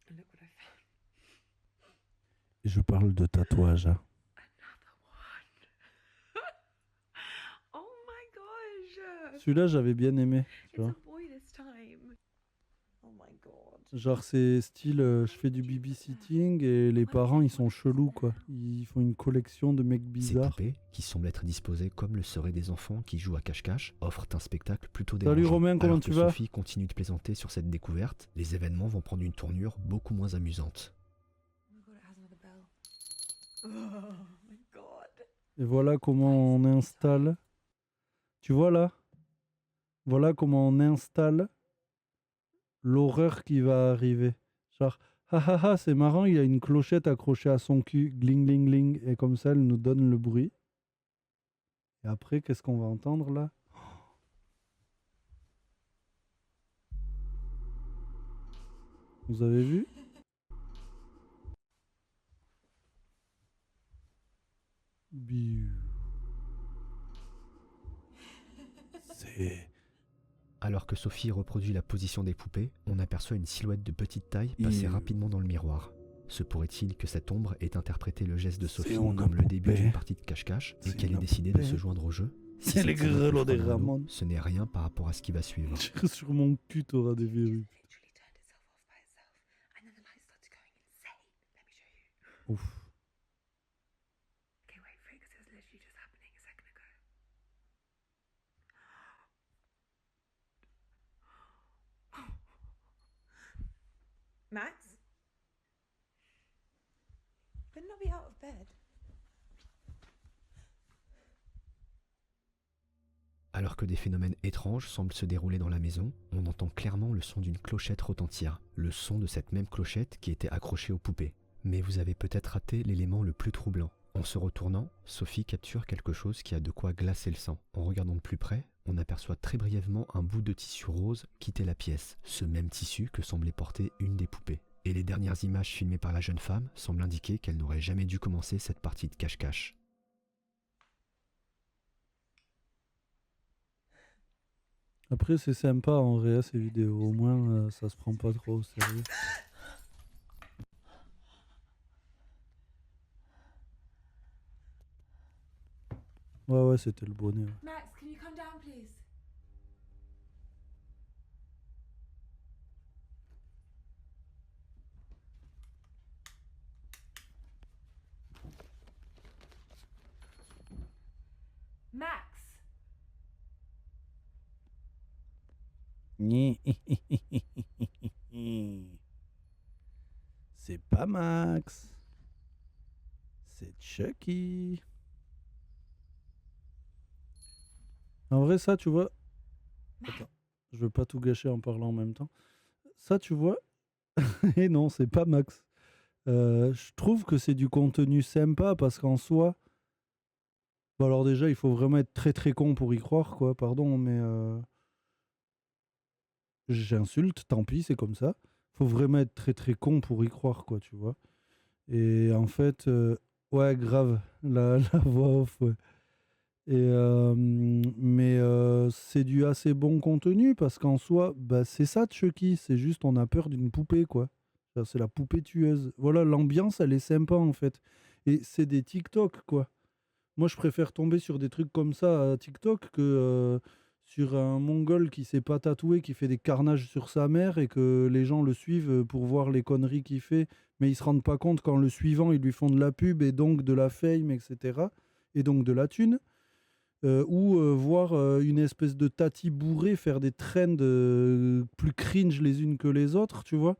and look what I found. Je parle de tatouage. Hein. Another one. Oh my gosh. Celui-là, j'avais bien aimé. Tu It's vois. a boy this time. Oh my god. Genre, c'est style, je fais du babysitting et les parents, ils sont chelous, quoi. Ils font une collection de mecs Ces bizarres. poupées, qui semblent être disposées comme le seraient des enfants qui jouent à cache-cache, offrent un spectacle plutôt Salut dérangeant. Romain, comment Alors tu que vas? Sophie continue de plaisanter sur cette découverte, les événements vont prendre une tournure beaucoup moins amusante. Oh my god, it has another bell. Oh my god. Et voilà comment on installe. Tu vois là? Voilà comment on installe l'horreur qui va arriver. Genre, ah ah ah, c'est marrant, il y a une clochette accrochée à son cul, gling gling gling, et comme ça, elle nous donne le bruit. Et après, qu'est-ce qu'on va entendre là? Vous avez vu? Biu. C'est... Alors que Sophie reproduit la position des poupées, on aperçoit une silhouette de petite taille passer rapidement dans le miroir. Se pourrait-il que cette ombre ait interprété le geste de Sophie une comme le début poupée. d'une partie de cache-cache et C'est qu'elle ait une décidé de poupée. se joindre au jeu? Si C'est les cette silhouette grelots lui des frotte dans le dos, Ramones. ce n'est rien par rapport à ce qui va suivre. Sur mon cul, t'auras des verrues. Literally turned itself off by itself. And then the light started going insane. Let me show you. Ouf. Okay, wait for it because it was literally just happening a second ago. Max? Better not be out of bed. Alors que des phénomènes étranges semblent se dérouler dans la maison, on entend clairement le son d'une clochette retentir, le son de cette même clochette qui était accrochée aux poupées. Mais vous avez peut-être raté l'élément le plus troublant. En se retournant, Sophie capture quelque chose qui a de quoi glacer le sang. En regardant de plus près, on aperçoit très brièvement un bout de tissu rose quitter la pièce, ce même tissu que semblait porter une des poupées. Et les dernières images filmées par la jeune femme semblent indiquer qu'elle n'aurait jamais dû commencer cette partie de cache-cache. Après, c'est sympa en vrai, ces vidéos. Au moins, ça se prend pas trop au sérieux. Ouais, c'était le bonnet. Ouais. Max, can you come down, please? Max! C'est pas Max. C'est Chucky. En vrai, ça, tu vois. Attends, je veux pas tout gâcher en parlant en même temps. Ça, tu vois. Et non, c'est pas Max. Je trouve que c'est du contenu sympa parce qu'en soi. Bon, alors déjà, il faut vraiment être très très con pour y croire, quoi. Pardon, mais. J'insulte, tant pis, c'est comme ça. Faut vraiment être très très con pour y croire, quoi, tu vois. Et en fait, ouais, grave, la voix off, ouais. Mais c'est du assez bon contenu parce qu'en soi, bah, c'est ça Chucky, c'est juste on a peur d'une poupée, quoi. Enfin, c'est la poupée tueuse. Voilà, l'ambiance, elle est sympa en fait. Et c'est des TikTok, quoi. Moi, je préfère tomber sur des trucs comme ça à TikTok que sur un Mongol qui s'est pas tatoué, qui fait des carnages sur sa mère et que les gens le suivent pour voir les conneries qu'il fait, mais ils se rendent pas compte qu'en le suivant, ils lui font de la pub et donc de la fame, etc. Et donc de la thune. Ou voir une espèce de tati bourré faire des trends plus cringe les unes que les autres, tu vois.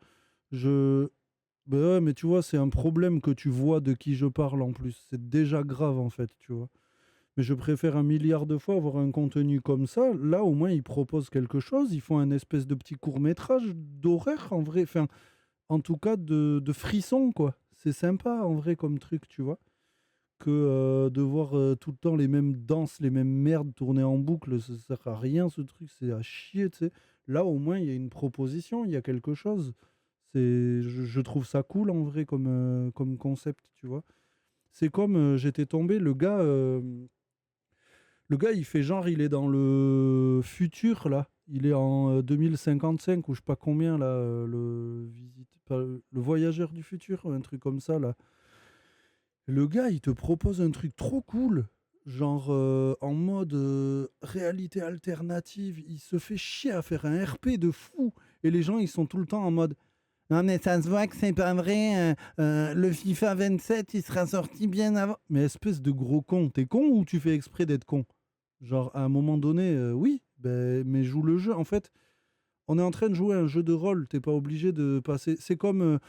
Bah ouais, mais tu vois, c'est un problème que tu vois de qui je parle en plus. C'est déjà grave en fait, tu vois. Mais je préfère un milliard de fois avoir un contenu comme ça. Là, au moins, ils proposent quelque chose. Ils font un espèce de petit court-métrage d'horreur, en vrai. Enfin, en tout cas, de frisson, quoi. C'est sympa, en vrai, comme truc, tu vois. Que de voir tout le temps les mêmes danses, les mêmes merdes tourner en boucle, ça sert à rien, ce truc. C'est à chier, tu sais. Là, au moins, il y a une proposition, il y a quelque chose. Je trouve ça cool, en vrai, comme concept, tu vois. C'est comme j'étais tombé, le gars, il fait genre, il est dans le futur, là. Il est en 2055 ou je sais pas combien, là, le voyageur du futur, un truc comme ça, là. Le gars, il te propose un truc trop cool, genre en mode réalité alternative. Il se fait chier à faire un RP de fou. Et les gens, ils sont tout le temps en mode Non, mais ça se voit que c'est pas vrai. Le FIFA 27, il sera sorti bien avant. Mais espèce de gros con, t'es con ou tu fais exprès d'être con? Genre, à un moment donné, oui, ben, mais joue le jeu. En fait, on est en train de jouer à un jeu de rôle. T'es pas obligé de passer. C'est comme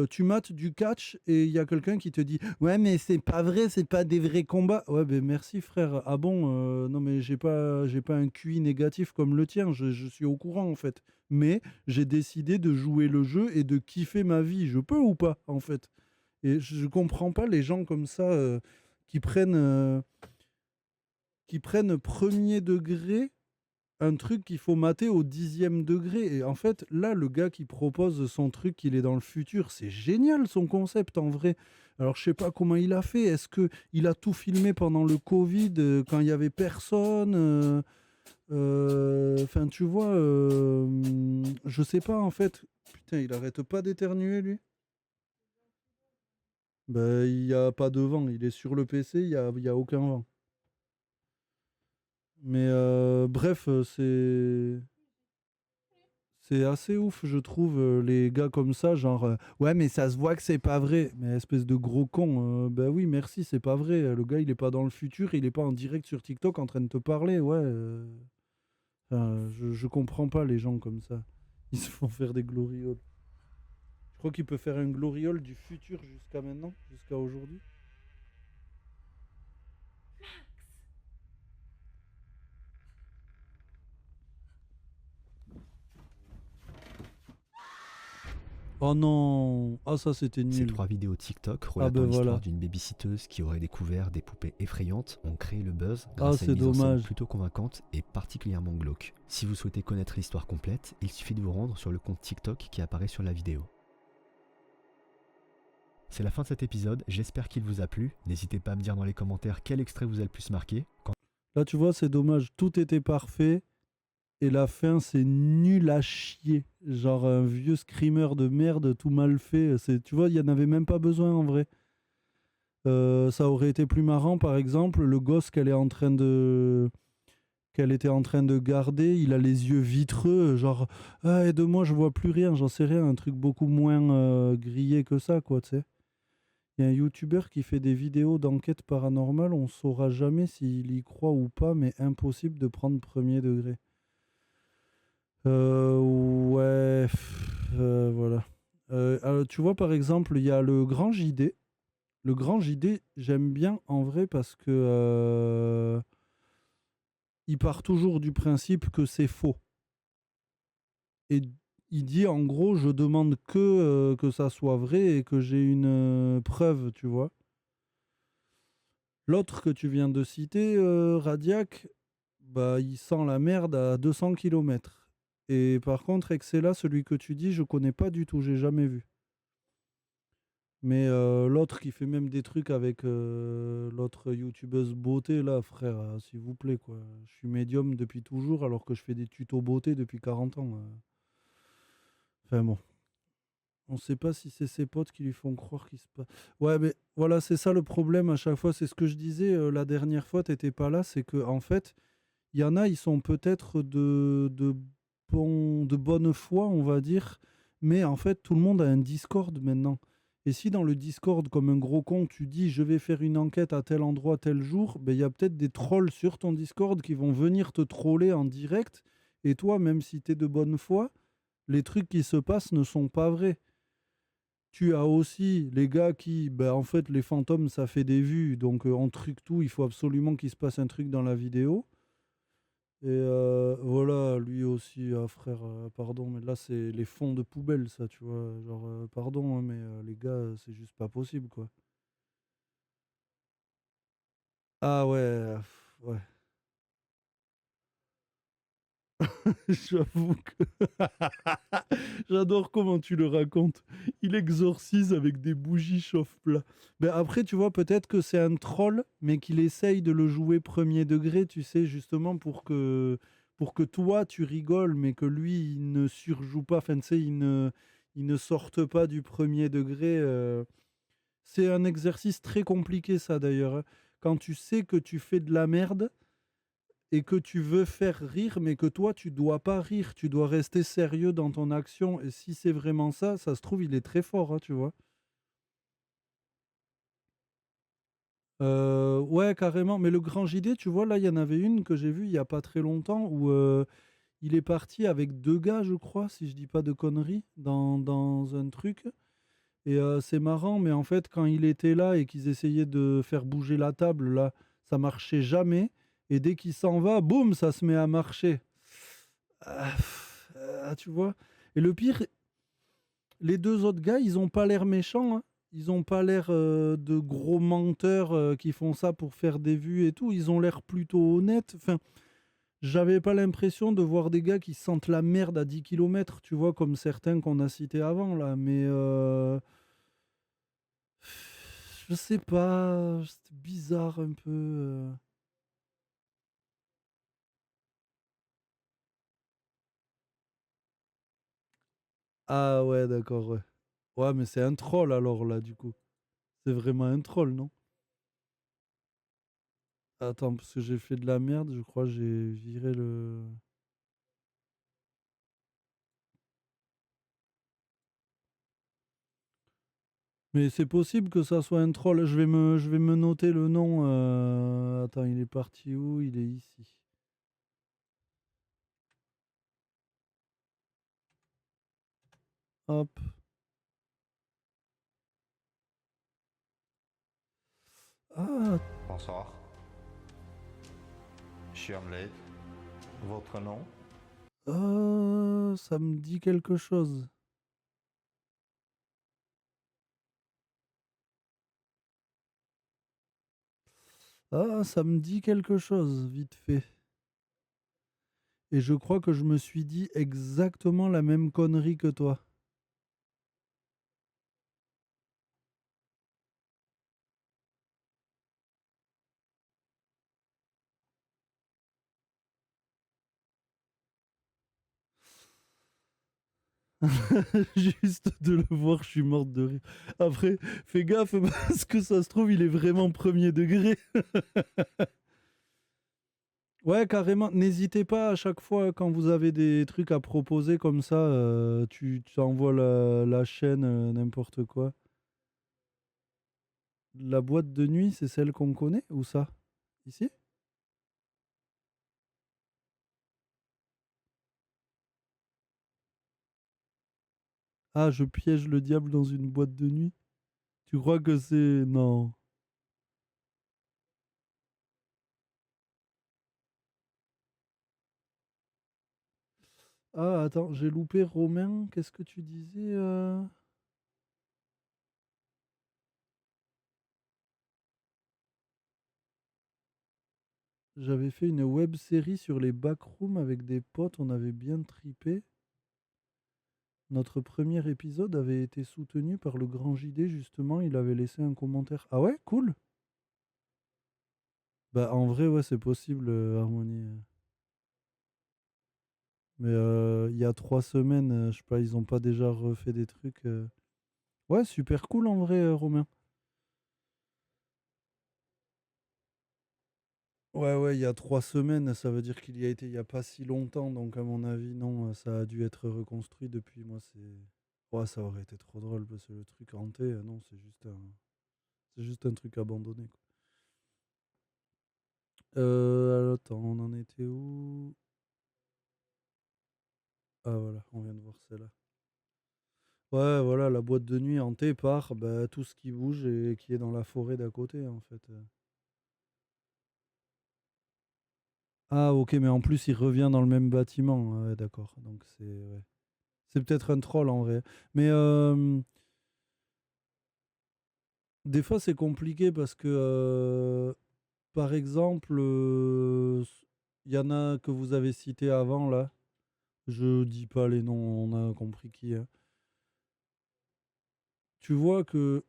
tu mates du catch et il y a quelqu'un qui te dit ouais, mais c'est pas vrai, c'est pas des vrais combats. Ouais, ben merci frère. Ah bon, non, mais j'ai pas un QI négatif comme le tien. Je suis au courant en fait. Mais j'ai décidé de jouer le jeu et de kiffer ma vie. Je peux ou pas en fait. Et je comprends pas les gens comme ça qui prennent, euh, qui prennent premier degré un truc qu'il faut mater au 10e degré. Et en fait, là, le gars qui propose son truc, il est dans le futur. C'est génial son concept en vrai. Alors, je sais pas comment il a fait. Est-ce que il a tout filmé pendant le Covid, quand il y avait personne Enfin, tu vois, je sais pas en fait. Putain, il arrête pas d'éternuer lui. Ben, il y a pas de vent. Il est sur le PC, il y a aucun vent. Mais bref, c'est assez ouf, je trouve, les gars comme ça, genre ouais, mais ça se voit que c'est pas vrai. Mais espèce de gros con, bah oui, merci, c'est pas vrai. Le gars, il est pas dans le futur, il est pas en direct sur TikTok en train de te parler, ouais. Enfin, je comprends pas les gens comme ça. Ils se font faire des glorioles. Je crois qu'il peut faire un gloriole du futur jusqu'à maintenant, jusqu'à aujourd'hui. Oh non! Ah, ça c'était Ces nul. 3 vidéos TikTok Ah relatant ben l'histoire voilà. d'une babysitteuse qui aurait découvert des poupées effrayantes ont créé le buzz Ah, grâce à c'est une mise en scène dommage. plutôt convaincante et particulièrement glauque. Si vous souhaitez connaître l'histoire complète, il suffit de vous rendre sur le compte TikTok qui apparaît sur la vidéo. C'est la fin de cet épisode, j'espère qu'il vous a plu. N'hésitez pas à me dire dans les commentaires quel extrait vous a le plus marqué. Là, tu vois, c'est dommage. Tout était parfait. Et la fin, c'est nul à chier. Genre un vieux screamer de merde tout mal fait. Tu vois, il n'y en avait même pas besoin en vrai. Ça aurait été plus marrant, par exemple, le gosse qu'elle était en train de garder, il a les yeux vitreux, genre ah, aide-moi, je vois plus rien, j'en sais rien, un truc beaucoup moins grillé que ça, quoi, tu sais. Il y a un youtubeur qui fait des vidéos d'enquête paranormale, on saura jamais s'il y croit ou pas, mais impossible de prendre premier degré. Ouais, voilà. Alors, tu vois, par exemple, il y a le Grand JD. Le Grand JD, j'aime bien en vrai parce que il part toujours du principe que c'est faux. Et il dit en gros, je demande que ça soit vrai et que j'ai une preuve, tu vois. L'autre que tu viens de citer, Radiac, bah, il sent la merde à 200 km. Et par contre, Excella, celui que tu dis, je connais pas du tout, j'ai jamais vu. Mais l'autre qui fait même des trucs avec l'autre youtubeuse beauté, là, frère, s'il vous plaît, quoi. Je suis médium depuis toujours, alors que je fais des tutos beauté depuis 40 ans. Enfin bon. On sait pas si c'est ses potes qui lui font croire qu'il se passe. Ouais, mais voilà, c'est ça le problème à chaque fois. C'est ce que je disais la dernière fois, t'étais pas là. C'est que, en fait, il y en a, ils sont peut-être de bonne foi, on va dire. Mais en fait, tout le monde a un Discord maintenant. Et si dans le Discord, comme un gros con, tu dis je vais faire une enquête à tel endroit, tel jour, ben, il y a peut-être des trolls sur ton Discord qui vont venir te troller en direct. Et toi, même si tu es de bonne foi, les trucs qui se passent ne sont pas vrais. Tu as aussi les gars qui, ben, en fait, les fantômes, ça fait des vues. Donc, on truc tout, il faut absolument qu'il se passe un truc dans la vidéo. Et voilà, lui aussi, frère, pardon, mais là, c'est les fonds de poubelle, ça, tu vois. Genre, pardon, hein, mais les gars, c'est juste pas possible, quoi. Ah ouais, ouais. J'avoue que j'adore comment tu le racontes. Il exorcise avec des bougies chauffe-plat. Ben après, tu vois, peut-être que c'est un troll, mais qu'il essaye de le jouer premier degré, tu sais, justement pour que toi, tu rigoles, mais que lui, il ne surjoue pas, enfin, tu sais, il ne sorte pas du premier degré. C'est un exercice très compliqué, ça, d'ailleurs, hein. Quand tu sais que tu fais de la merde, et que tu veux faire rire, mais que toi, tu dois pas rire. Tu dois rester sérieux dans ton action. Et si c'est vraiment ça, ça se trouve, il est très fort, hein, tu vois. Ouais, carrément. Mais le Grand JD, tu vois, là, il y en avait une que j'ai vue il y a pas très longtemps où il est parti avec 2 gars, je crois, si je dis pas de conneries, dans un truc. Et c'est marrant, mais en fait, quand il était là et qu'ils essayaient de faire bouger la table, là, ça marchait jamais. Et dès qu'il s'en va, boum, ça se met à marcher. Tu vois? Et le pire, les 2 autres gars, ils ont pas l'air méchants, hein. Ils ont pas l'air de gros menteurs qui font ça pour faire des vues et tout. Ils ont l'air plutôt honnêtes. Enfin, j'avais pas l'impression de voir des gars qui sentent la merde à 10 kilomètres, tu vois, comme certains qu'on a cités avant, là. Mais je sais pas, c'était bizarre un peu. Ah ouais, d'accord, ouais. Ouais, mais c'est un troll alors là, du coup. C'est vraiment un troll, non? Attends, parce que j'ai fait de la merde, je crois que j'ai viré le. Mais c'est possible que ça soit un troll. Je vais me noter le nom. Attends, il est parti où? Il est ici. Hop. Ah, Bonsoir. Je suis Hamlet. Votre nom? ça me dit quelque chose. Ah, ça me dit quelque chose, vite fait. Et je crois que je me suis dit exactement la même connerie que toi. Juste de le voir, je suis morte de rire. Après, fais gaffe parce que ça se trouve, il est vraiment premier degré. Ouais, carrément. N'hésitez pas à chaque fois quand vous avez des trucs à proposer comme ça, tu envoies la chaîne, n'importe quoi. La boîte de nuit, c'est celle qu'on connaît ou ça? Ici? Ah, je piège le diable dans une boîte de nuit. Tu crois que c'est... Non. Ah, attends, j'ai loupé Romain. Qu'est-ce que tu disais J'avais fait une web série sur les backrooms avec des potes, on avait bien tripé. Notre premier épisode avait été soutenu par le Grand JD, justement, il avait laissé un commentaire. Ah ouais, cool. Bah en vrai, ouais, c'est possible, Harmonie. Mais il y a 3 semaines, je sais pas, ils ont pas déjà refait des trucs. Ouais, super cool en vrai, Romain. Ouais, ouais, il y a 3 semaines, ça veut dire qu'il y a été il y a pas si longtemps, donc à mon avis, non, ça a dû être reconstruit depuis. Moi, c'est. Ouais, ça aurait été trop drôle parce que le truc hanté, non, c'est juste un truc abandonné, quoi. Alors, attends, on en était où? Ah voilà, on vient de voir celle-là. Ouais, voilà, la boîte de nuit hantée par bah, tout ce qui bouge et qui est dans la forêt d'à côté, en fait. Ah, ok, mais en plus, il revient dans le même bâtiment. Ah ouais, d'accord. Donc, c'est ouais. C'est peut-être un troll en vrai. Mais des fois, c'est compliqué parce que, par exemple, il y en a que vous avez cité avant, là. Je dis pas les noms, on a compris qui, hein. Tu vois que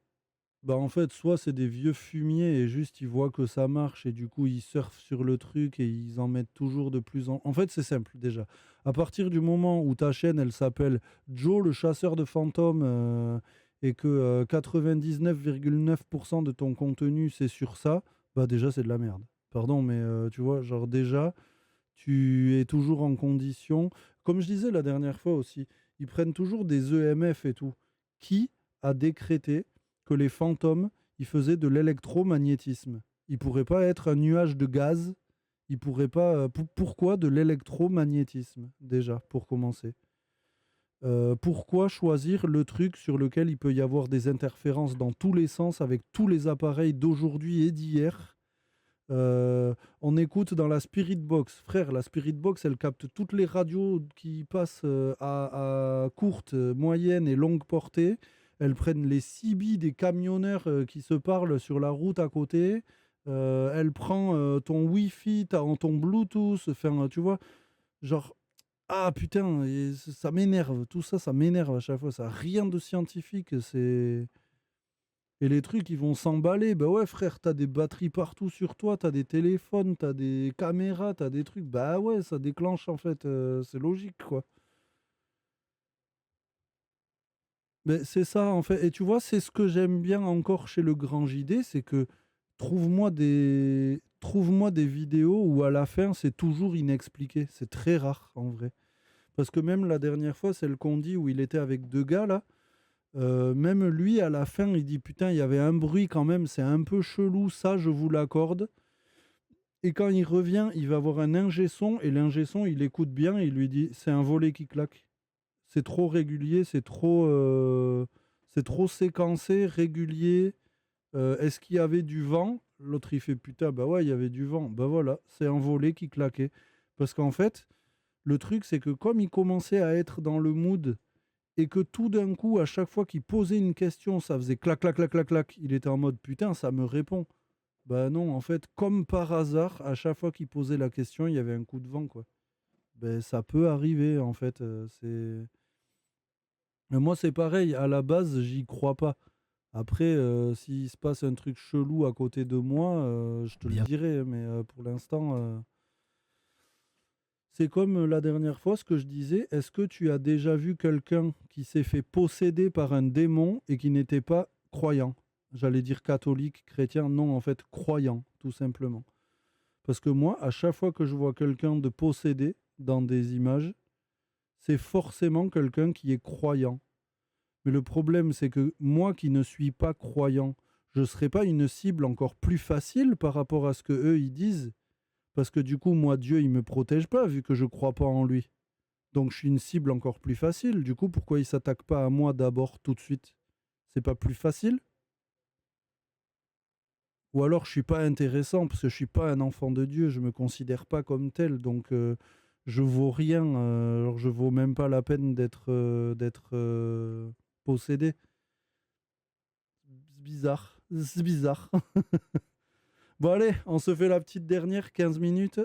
bah, en fait, soit c'est des vieux fumiers et juste ils voient que ça marche et du coup ils surfent sur le truc et ils en mettent toujours de plus en... En fait, c'est simple déjà. À partir du moment où ta chaîne, elle s'appelle Joe le chasseur de fantômes et que 99,9% de ton contenu c'est sur ça, bah déjà c'est de la merde. Pardon, mais tu vois, genre déjà, tu es toujours en condition. Comme je disais la dernière fois aussi, ils prennent toujours des EMF et tout. Qui a décrété que les fantômes, ils faisaient de l'électromagnétisme? Ils pourraient pas être un nuage de gaz. Ils pourraient pas. Pourquoi de l'électromagnétisme, déjà, pour commencer? Pourquoi choisir le truc sur lequel il peut y avoir des interférences dans tous les sens avec tous les appareils d'aujourd'hui et d'hier? On écoute dans la Spirit Box. Frère, la Spirit Box, elle capte toutes les radios qui passent à courte, moyenne et longue portée. Elles prennent les CB des camionneurs qui se parlent sur la route à côté. Elle prend ton Wi-Fi, ton Bluetooth. Enfin, tu vois, genre, ah putain, et ça m'énerve. Tout ça, ça m'énerve à chaque fois. Ça n'a rien de scientifique. C'est. Et les trucs, ils vont s'emballer. Bah ouais, frère, t'as des batteries partout sur toi, t'as des téléphones, t'as des caméras, t'as des trucs. Bah ouais, ça déclenche en fait. C'est logique, quoi. Mais c'est ça, en fait. Et tu vois, c'est ce que j'aime bien encore chez le Grand JD, c'est que trouve-moi des vidéos où à la fin, c'est toujours inexpliqué. C'est très rare, en vrai. Parce que même la dernière fois, celle qu'on dit où il était avec deux gars, là. Même lui, à la fin, il dit putain, il y avait un bruit quand même, c'est un peu chelou, ça, je vous l'accorde. Et quand il revient, il va voir un ingé son, et l'ingé son, il écoute bien, et il lui dit c'est un volet qui claque. C'est trop régulier, c'est trop séquencé, régulier. Est-ce qu'il y avait du vent? L'autre, il fait putain, bah ouais, il y avait du vent. Bah voilà, c'est un volet qui claquait. Parce qu'en fait, le truc, c'est que comme il commençait à être dans le mood et que tout d'un coup, à chaque fois qu'il posait une question, ça faisait clac, clac, clac, clac, clac. Il était en mode putain, ça me répond. Bah non, en fait, comme par hasard, à chaque fois qu'il posait la question, il y avait un coup de vent, quoi. Ben, ça peut arriver, en fait. Mais moi, c'est pareil. À la base, j'y crois pas. Après, s'il se passe un truc chelou à côté de moi, je te le Bien. dirai. Mais pour l'instant, c'est comme la dernière fois, ce que je disais. Est-ce que tu as déjà vu quelqu'un qui s'est fait posséder par un démon et qui n'était pas croyant? J'allais dire catholique, chrétien. Non, en fait, croyant, tout simplement. Parce que moi, à chaque fois que je vois quelqu'un de possédé dans des images, c'est forcément quelqu'un qui est croyant. Mais le problème, c'est que moi qui ne suis pas croyant, je ne serais pas une cible encore plus facile par rapport à ce que eux ils disent. Parce que du coup, moi, Dieu, il ne me protège pas vu que je ne crois pas en lui. Donc je suis une cible encore plus facile. Du coup, pourquoi il ne s'attaque pas à moi d'abord tout de suite? C'est pas plus facile? Ou alors je suis pas intéressant parce que je suis pas un enfant de Dieu, je me considère pas comme tel, donc je vaux rien, alors je vaux même pas la peine d'être possédé. C'est bizarre, c'est bizarre. Bon allez, on se fait la petite dernière, 15 minutes.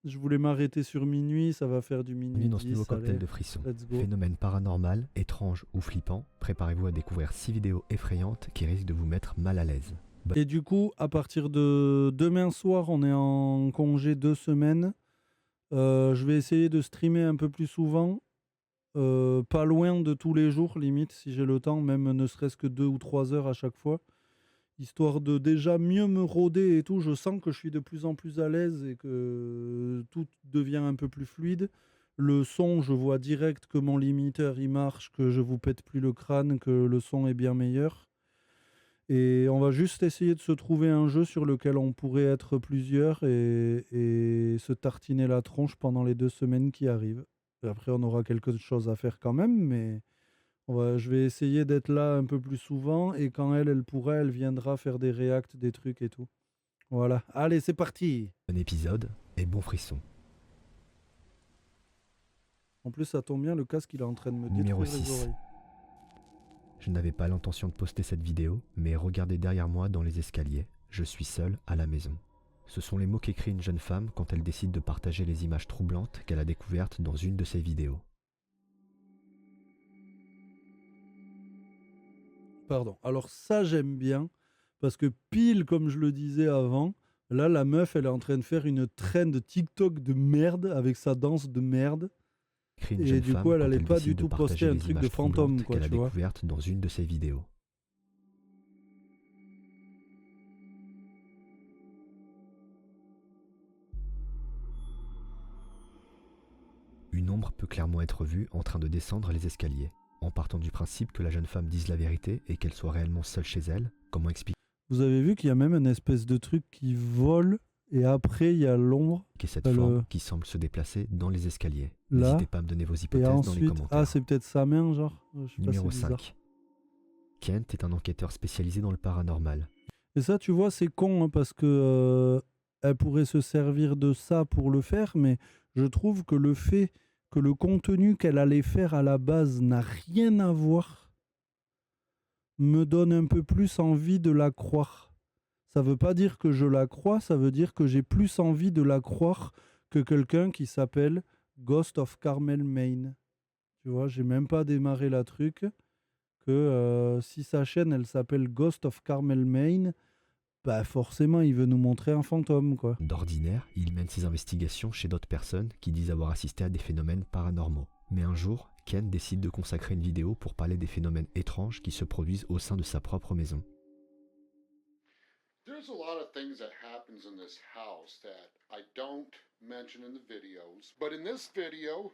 Je voulais m'arrêter sur minuit, ça va faire du minuit Bienvenue dans ce 10, nouveau cocktail allez, de frissons. let's go. Phénomène paranormal, étrange ou flippant, préparez-vous à découvrir 6 vidéos effrayantes qui risquent de vous mettre mal à l'aise. Et du coup, à partir de demain soir, on est en congé 2 semaines. Je vais essayer de streamer un peu plus souvent. Pas loin de tous les jours, limite, si j'ai le temps, même ne serait-ce que 2 ou 3 heures à chaque fois. Histoire de déjà mieux me rôder et tout. Je sens que je suis de plus en plus à l'aise et que tout devient un peu plus fluide. Le son, je vois direct que mon limiteur il marche, que je vous pète plus le crâne, que le son est bien meilleur. Et on va juste essayer de se trouver un jeu sur lequel on pourrait être plusieurs et se tartiner la tronche pendant les 2 semaines qui arrivent. Et après, on aura quelque chose à faire quand même, mais je vais essayer d'être là un peu plus souvent. Et quand elle pourra, elle viendra faire des reacts, des trucs et tout. Voilà. Allez, c'est parti. Bon épisode et bon frisson. En plus, ça tombe bien, le casque, il est en train de me Numéro détruire les 6. oreilles. Je n'avais pas l'intention de poster cette vidéo, mais regardez derrière moi dans les escaliers, je suis seul à la maison. Ce sont les mots qu'écrit une jeune femme quand elle décide de partager les images troublantes qu'elle a découvertes dans une de ses vidéos. Pardon. Alors ça, j'aime bien, parce que pile comme je le disais avant, là, la meuf, elle est en train de faire une trend TikTok de merde avec sa danse de merde. Une Et jeune du femme coup, elle quand allait pas décide du de tout poster partager un les truc de images fantôme, troublantes quoi, qu'elle a tu vois. découvertes dans une de ses vidéos. Une ombre peut clairement être vue en train de descendre les escaliers. En partant du principe que la jeune femme dise la vérité et qu'elle soit réellement seule chez elle, comment expliquer Vous avez vu qu'il y a même une espèce de truc qui vole et après il y a l'ombre cette le- forme qui semble se déplacer dans les escaliers? là N'hésitez pas à me donner vos et hypothèses dans les ensuite commentaires. c'est peut-être sa main genre. Je sais pas, Numéro c'est bizarre. 5. Kent est un enquêteur spécialisé dans le paranormal. Et ça tu vois c'est con hein, parce que elle pourrait se servir de ça pour le faire, mais je trouve que le fait que le contenu qu'elle allait faire à la base n'a rien à voir me donne un peu plus envie de la croire. Ça veut pas dire que je la crois, ça veut dire que j'ai plus envie de la croire que quelqu'un qui s'appelle Ghost of Carmel, Maine. Tu vois, j'ai même pas démarré la truc que si sa chaîne elle s'appelle Ghost of Carmel, Maine, bah forcément il veut nous montrer un fantôme quoi. D'ordinaire, il mène ses investigations chez d'autres personnes qui disent avoir assisté à des phénomènes paranormaux. Mais un jour, Ken décide de consacrer une vidéo pour parler des phénomènes étranges qui se produisent au sein de sa propre maison. There's a lot of things that happens in this house that I don't mention in the videos, but in this video,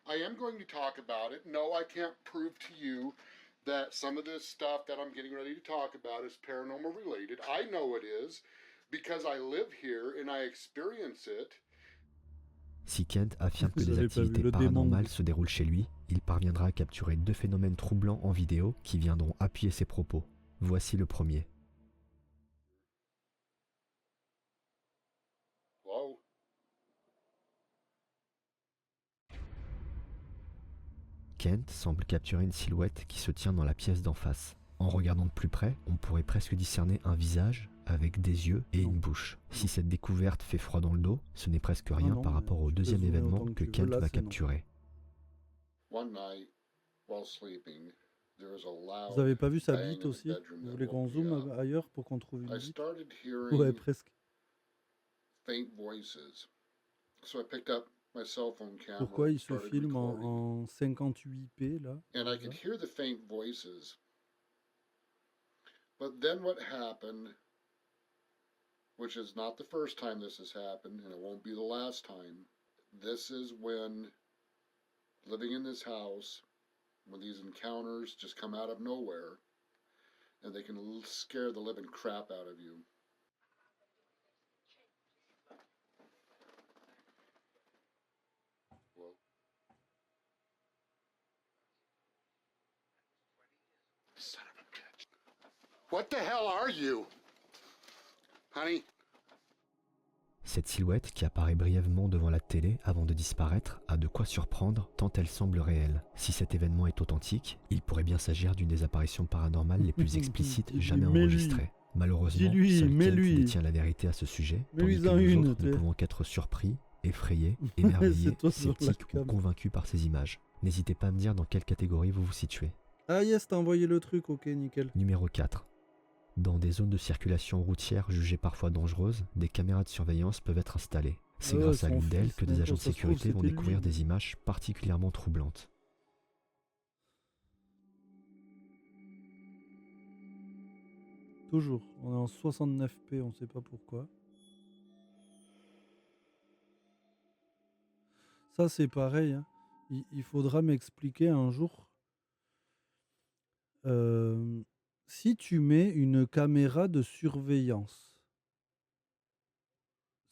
I am going to talk about it. No, I can't prove to you that some of this stuff that I'm getting ready to talk about is paranormal related. I know it is because I live here and I experience it. Si Kent affirme que Vous des avez pas vu activités le démon, paranormales vous. se déroulent chez lui, il parviendra à capturer 2 phénomènes troublants en vidéo qui viendront appuyer ses propos. Voici le premier. Whoa. Kent semble capturer une silhouette qui se tient dans la pièce d'en face. En regardant de plus près, on pourrait presque discerner un visage avec des yeux et une bouche. Si cette découverte fait froid dans le dos, ce n'est presque rien non, par mais rapport au tu peux deuxième zoomer événement autant que tu veux, Kent là, va c'est non. capturer. One night, while sleeping, there was a loud Vous avez pas vu sa bang bite in the aussi? bedroom Vous that voulez qu'on woke me zoome up. ailleurs pour qu'on trouve une I bite? started Ouais, hearing presque. faint voices. So I picked up my cell phone camera Pourquoi and il se started filme recording. en 58p là? And I déjà could hear the faint voices. But then what happened, which is not the first time this has happened, and it won't be the last time, this is when living in this house, when these encounters just come out of nowhere, and they can scare the living crap out of you. Whoa. Son of a bitch. What the hell are you? Honey? Cette silhouette qui apparaît brièvement devant la télé avant de disparaître a de quoi surprendre tant elle semble réelle. Si cet événement est authentique, il pourrait bien s'agir d'une des apparitions paranormales les plus explicites Dis-lui, jamais mets-lui. enregistrées. Malheureusement, Dis-lui, seul Kent mets-lui. détient la vérité à ce sujet, tandis que Mets-lui-en nous une, autres ne t'es. pouvons qu'être surpris, effrayés, émerveillés, C'est toi sur la sceptiques ou cam. convaincus par ces images. N'hésitez pas à me dire dans quelle catégorie vous vous situez. Ah yes, t'as envoyé le truc, ok, nickel. Numéro 4. Dans des zones de circulation routière jugées parfois dangereuses, des caméras de surveillance peuvent être installées. C'est Ah ouais, grâce à son l'une d'elles fils, que même des quand agents de ça se trouve, sécurité vont c'était découvrir lui. des images particulièrement troublantes. Toujours, on est en 69p, on sait pas pourquoi. Ça c'est pareil, hein. Il faudra m'expliquer un jour. Si tu mets une caméra de surveillance,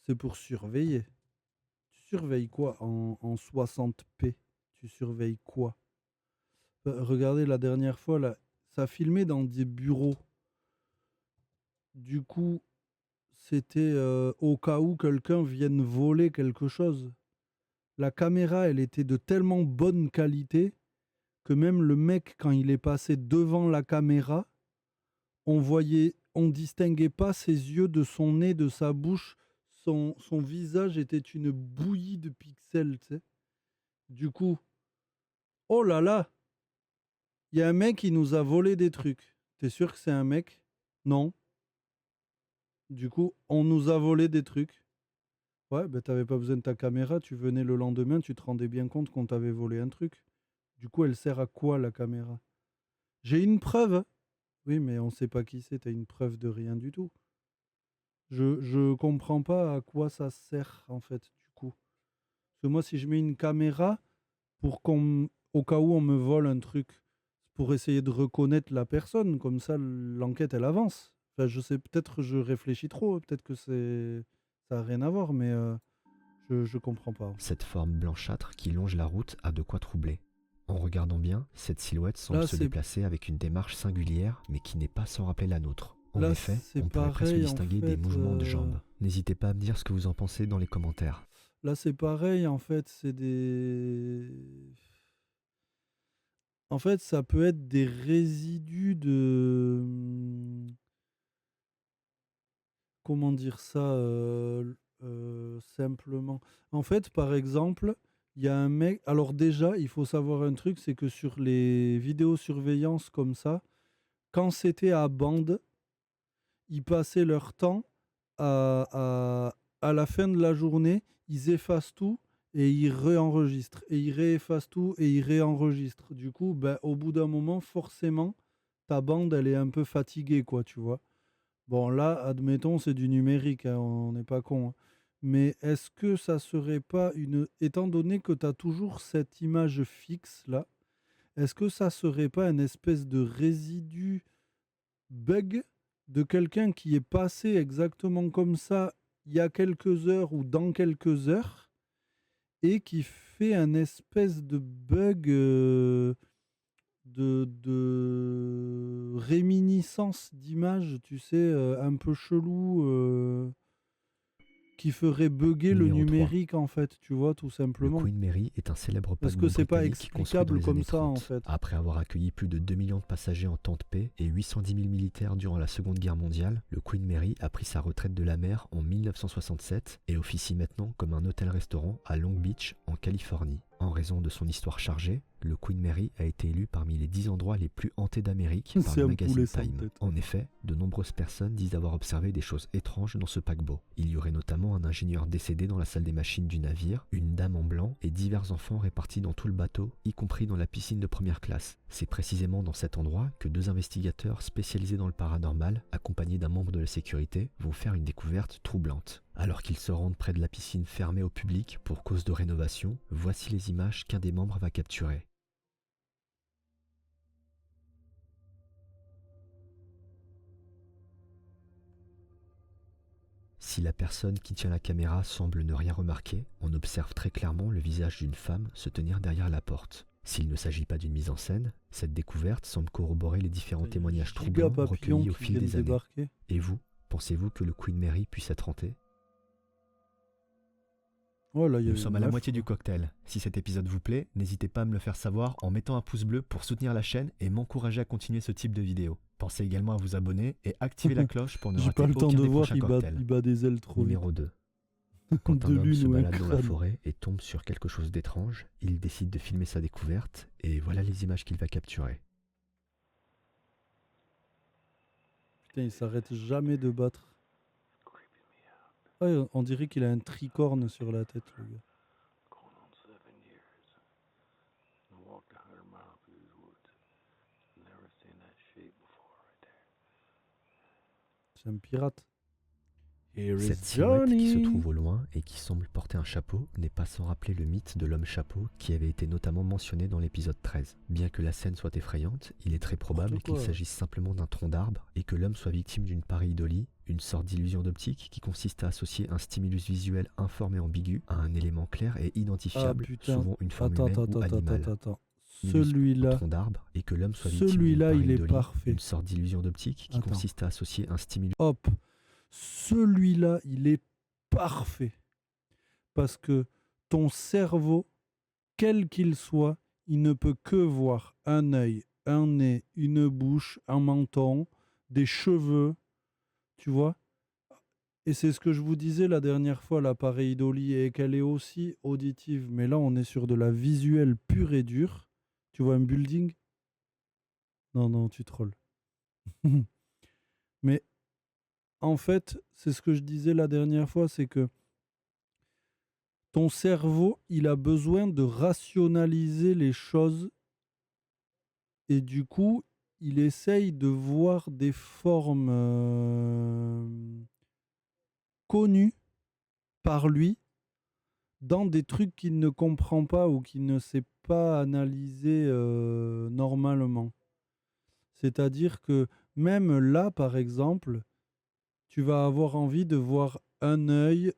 c'est pour surveiller. Tu surveilles quoi en 60p? Tu surveilles quoi? Regardez la dernière fois, là, ça filmait dans des bureaux. Du coup, c'était au cas où quelqu'un vienne voler quelque chose. La caméra, elle était de tellement bonne qualité que même le mec, quand il est passé devant la caméra, on distinguait pas ses yeux de son nez, de sa bouche. Son visage était une bouillie de pixels, tu sais. Du coup, oh là là, il y a un mec qui nous a volé des trucs. T'es sûr que c'est un mec? Non. Du coup, on nous a volé des trucs. Ouais, ben t'avais pas besoin de ta caméra, tu venais le lendemain, tu te rendais bien compte qu'on t'avait volé un truc. Du coup, elle sert à quoi la caméra? J'ai une preuve. Oui, mais on sait pas qui c'est, t'as une preuve de rien du tout. Je comprends pas à quoi ça sert en fait, du coup. que moi, si je mets une caméra au cas où on me vole un truc, pour essayer de reconnaître la personne, comme ça, l'enquête, elle avance. Enfin, je sais, peut-être je réfléchis trop, peut-être que ça a rien à voir, mais je comprends pas. Cette forme blanchâtre qui longe la route a de quoi troubler. En regardant bien, cette silhouette semble Là, se c'est déplacer avec une démarche singulière, mais qui n'est pas sans rappeler la nôtre. En Là, effet, c'est on pourrait presque pareil, en distinguer des fait, mouvements de jambes. N'hésitez pas à me dire ce que vous en pensez dans les commentaires. là, c'est pareil, en fait, c'est des... En fait, ça peut être des résidus de... Comment dire ça simplement? En fait, par exemple, il y a un mec... Alors déjà, il faut savoir un truc, c'est que sur les vidéosurveillances comme ça, quand c'était à bande, ils passaient leur temps à la fin de la journée, ils effacent tout et ils réenregistrent. Et ils réeffacent tout et ils réenregistrent. Du coup, ben, au bout d'un moment, forcément, ta bande, elle est un peu fatiguée, quoi, tu vois. Bon, là, admettons, c'est du numérique, hein, on n'est pas con, hein. Mais est-ce que ça serait pas une... Étant donné que tu as toujours cette image fixe, là, est-ce que ça serait pas une espèce de résidu bug de quelqu'un qui est passé exactement comme ça il y a quelques heures ou dans quelques heures et qui fait un espèce de bug de réminiscence d'image, tu sais, un peu chelou, qui ferait bugger le Numéro 3. numérique, en fait, tu vois, tout Le simplement. Queen Mary est un célèbre Est-ce paquebot que c'est pas britannique construit dans explicable les comme années ça, en 30. fait? Après avoir accueilli plus de 2 millions de passagers en temps de paix et 810 000 militaires durant la Seconde Guerre mondiale, le Queen Mary a pris sa retraite de la mer en 1967 et officie maintenant comme un hôtel-restaurant à Long Beach, en Californie. En raison de son histoire chargée, le Queen Mary a été élu parmi les 10 endroits les plus hantés d'Amérique par C'est le un magazine poulet sans Time. tête. En effet, de nombreuses personnes disent avoir observé des choses étranges dans ce paquebot. Il y aurait notamment un ingénieur décédé dans la salle des machines du navire, une dame en blanc et divers enfants répartis dans tout le bateau, y compris dans la piscine de première classe. C'est précisément dans cet endroit que 2 investigateurs spécialisés dans le paranormal, accompagnés d'un membre de la sécurité, vont faire une découverte troublante. Alors qu'ils se rendent près de la piscine fermée au public pour cause de rénovation, voici les images qu'un des membres va capturer. Si la personne qui tient la caméra semble ne rien remarquer, on observe très clairement le visage d'une femme se tenir derrière la porte. S'il ne s'agit pas d'une mise en scène, cette découverte semble corroborer les différents témoignages troublants recueillis au fil des années. Et vous, pensez-vous que le Queen Mary puisse être hanté ? Oh là, Nous sommes à la moitié du cocktail. Si cet épisode vous plaît, n'hésitez pas à me le faire savoir en mettant un pouce bleu pour soutenir la chaîne et m'encourager à continuer ce type de vidéo. Pensez également à vous abonner et activer la cloche pour ne J'ai rater pas le temps aucun de des voir, prochains il cocktails. bat des ailes trop Numéro 2. Quand De un homme lune se ou un balade dans la crâne. forêt et tombe sur quelque chose d'étrange, il décide de filmer sa découverte et voilà les images qu'il va capturer. Putain, il s'arrête jamais de battre. Ah, on dirait qu'il a un tricorne sur la tête, le gars. C'est un pirate. Cette silhouette qui se trouve au loin et qui semble porter un chapeau n'est pas sans rappeler le mythe de l'homme chapeau qui avait été notamment mentionné dans l'épisode 13. Bien que la scène soit effrayante, il est très probable qu'il s'agisse simplement d'un tronc d'arbre et que l'homme soit victime d'une pareidolie, une sorte d'illusion d'optique qui consiste à associer un stimulus visuel informe et ambigu à un élément clair et identifiable, souvent une forme humaine ou animale. Celui-là, tronc d'arbre et que l'homme soit victime d'une celui-là, il est pareidolie, parfait. une sorte d'illusion d'optique qui consiste à associer un stimulus. Hop, celui-là, il est parfait. Parce que ton cerveau, quel qu'il soit, il ne peut que voir un œil, un nez, une bouche, un menton, des cheveux, tu vois. Et c'est ce que je vous disais la dernière fois, la pareidolie, et qu'elle est aussi auditive. Mais là, on est sur de la visuelle pure et dure. Tu vois un building? Non, tu trolls. Mais en fait, c'est ce que je disais la dernière fois, c'est que ton cerveau, il a besoin de rationaliser les choses et du coup, il essaye de voir des formes connues par lui dans des trucs qu'il ne comprend pas ou qu'il ne sait pas analyser normalement. C'est-à-dire que même là, par exemple, tu vas avoir envie de voir un œil,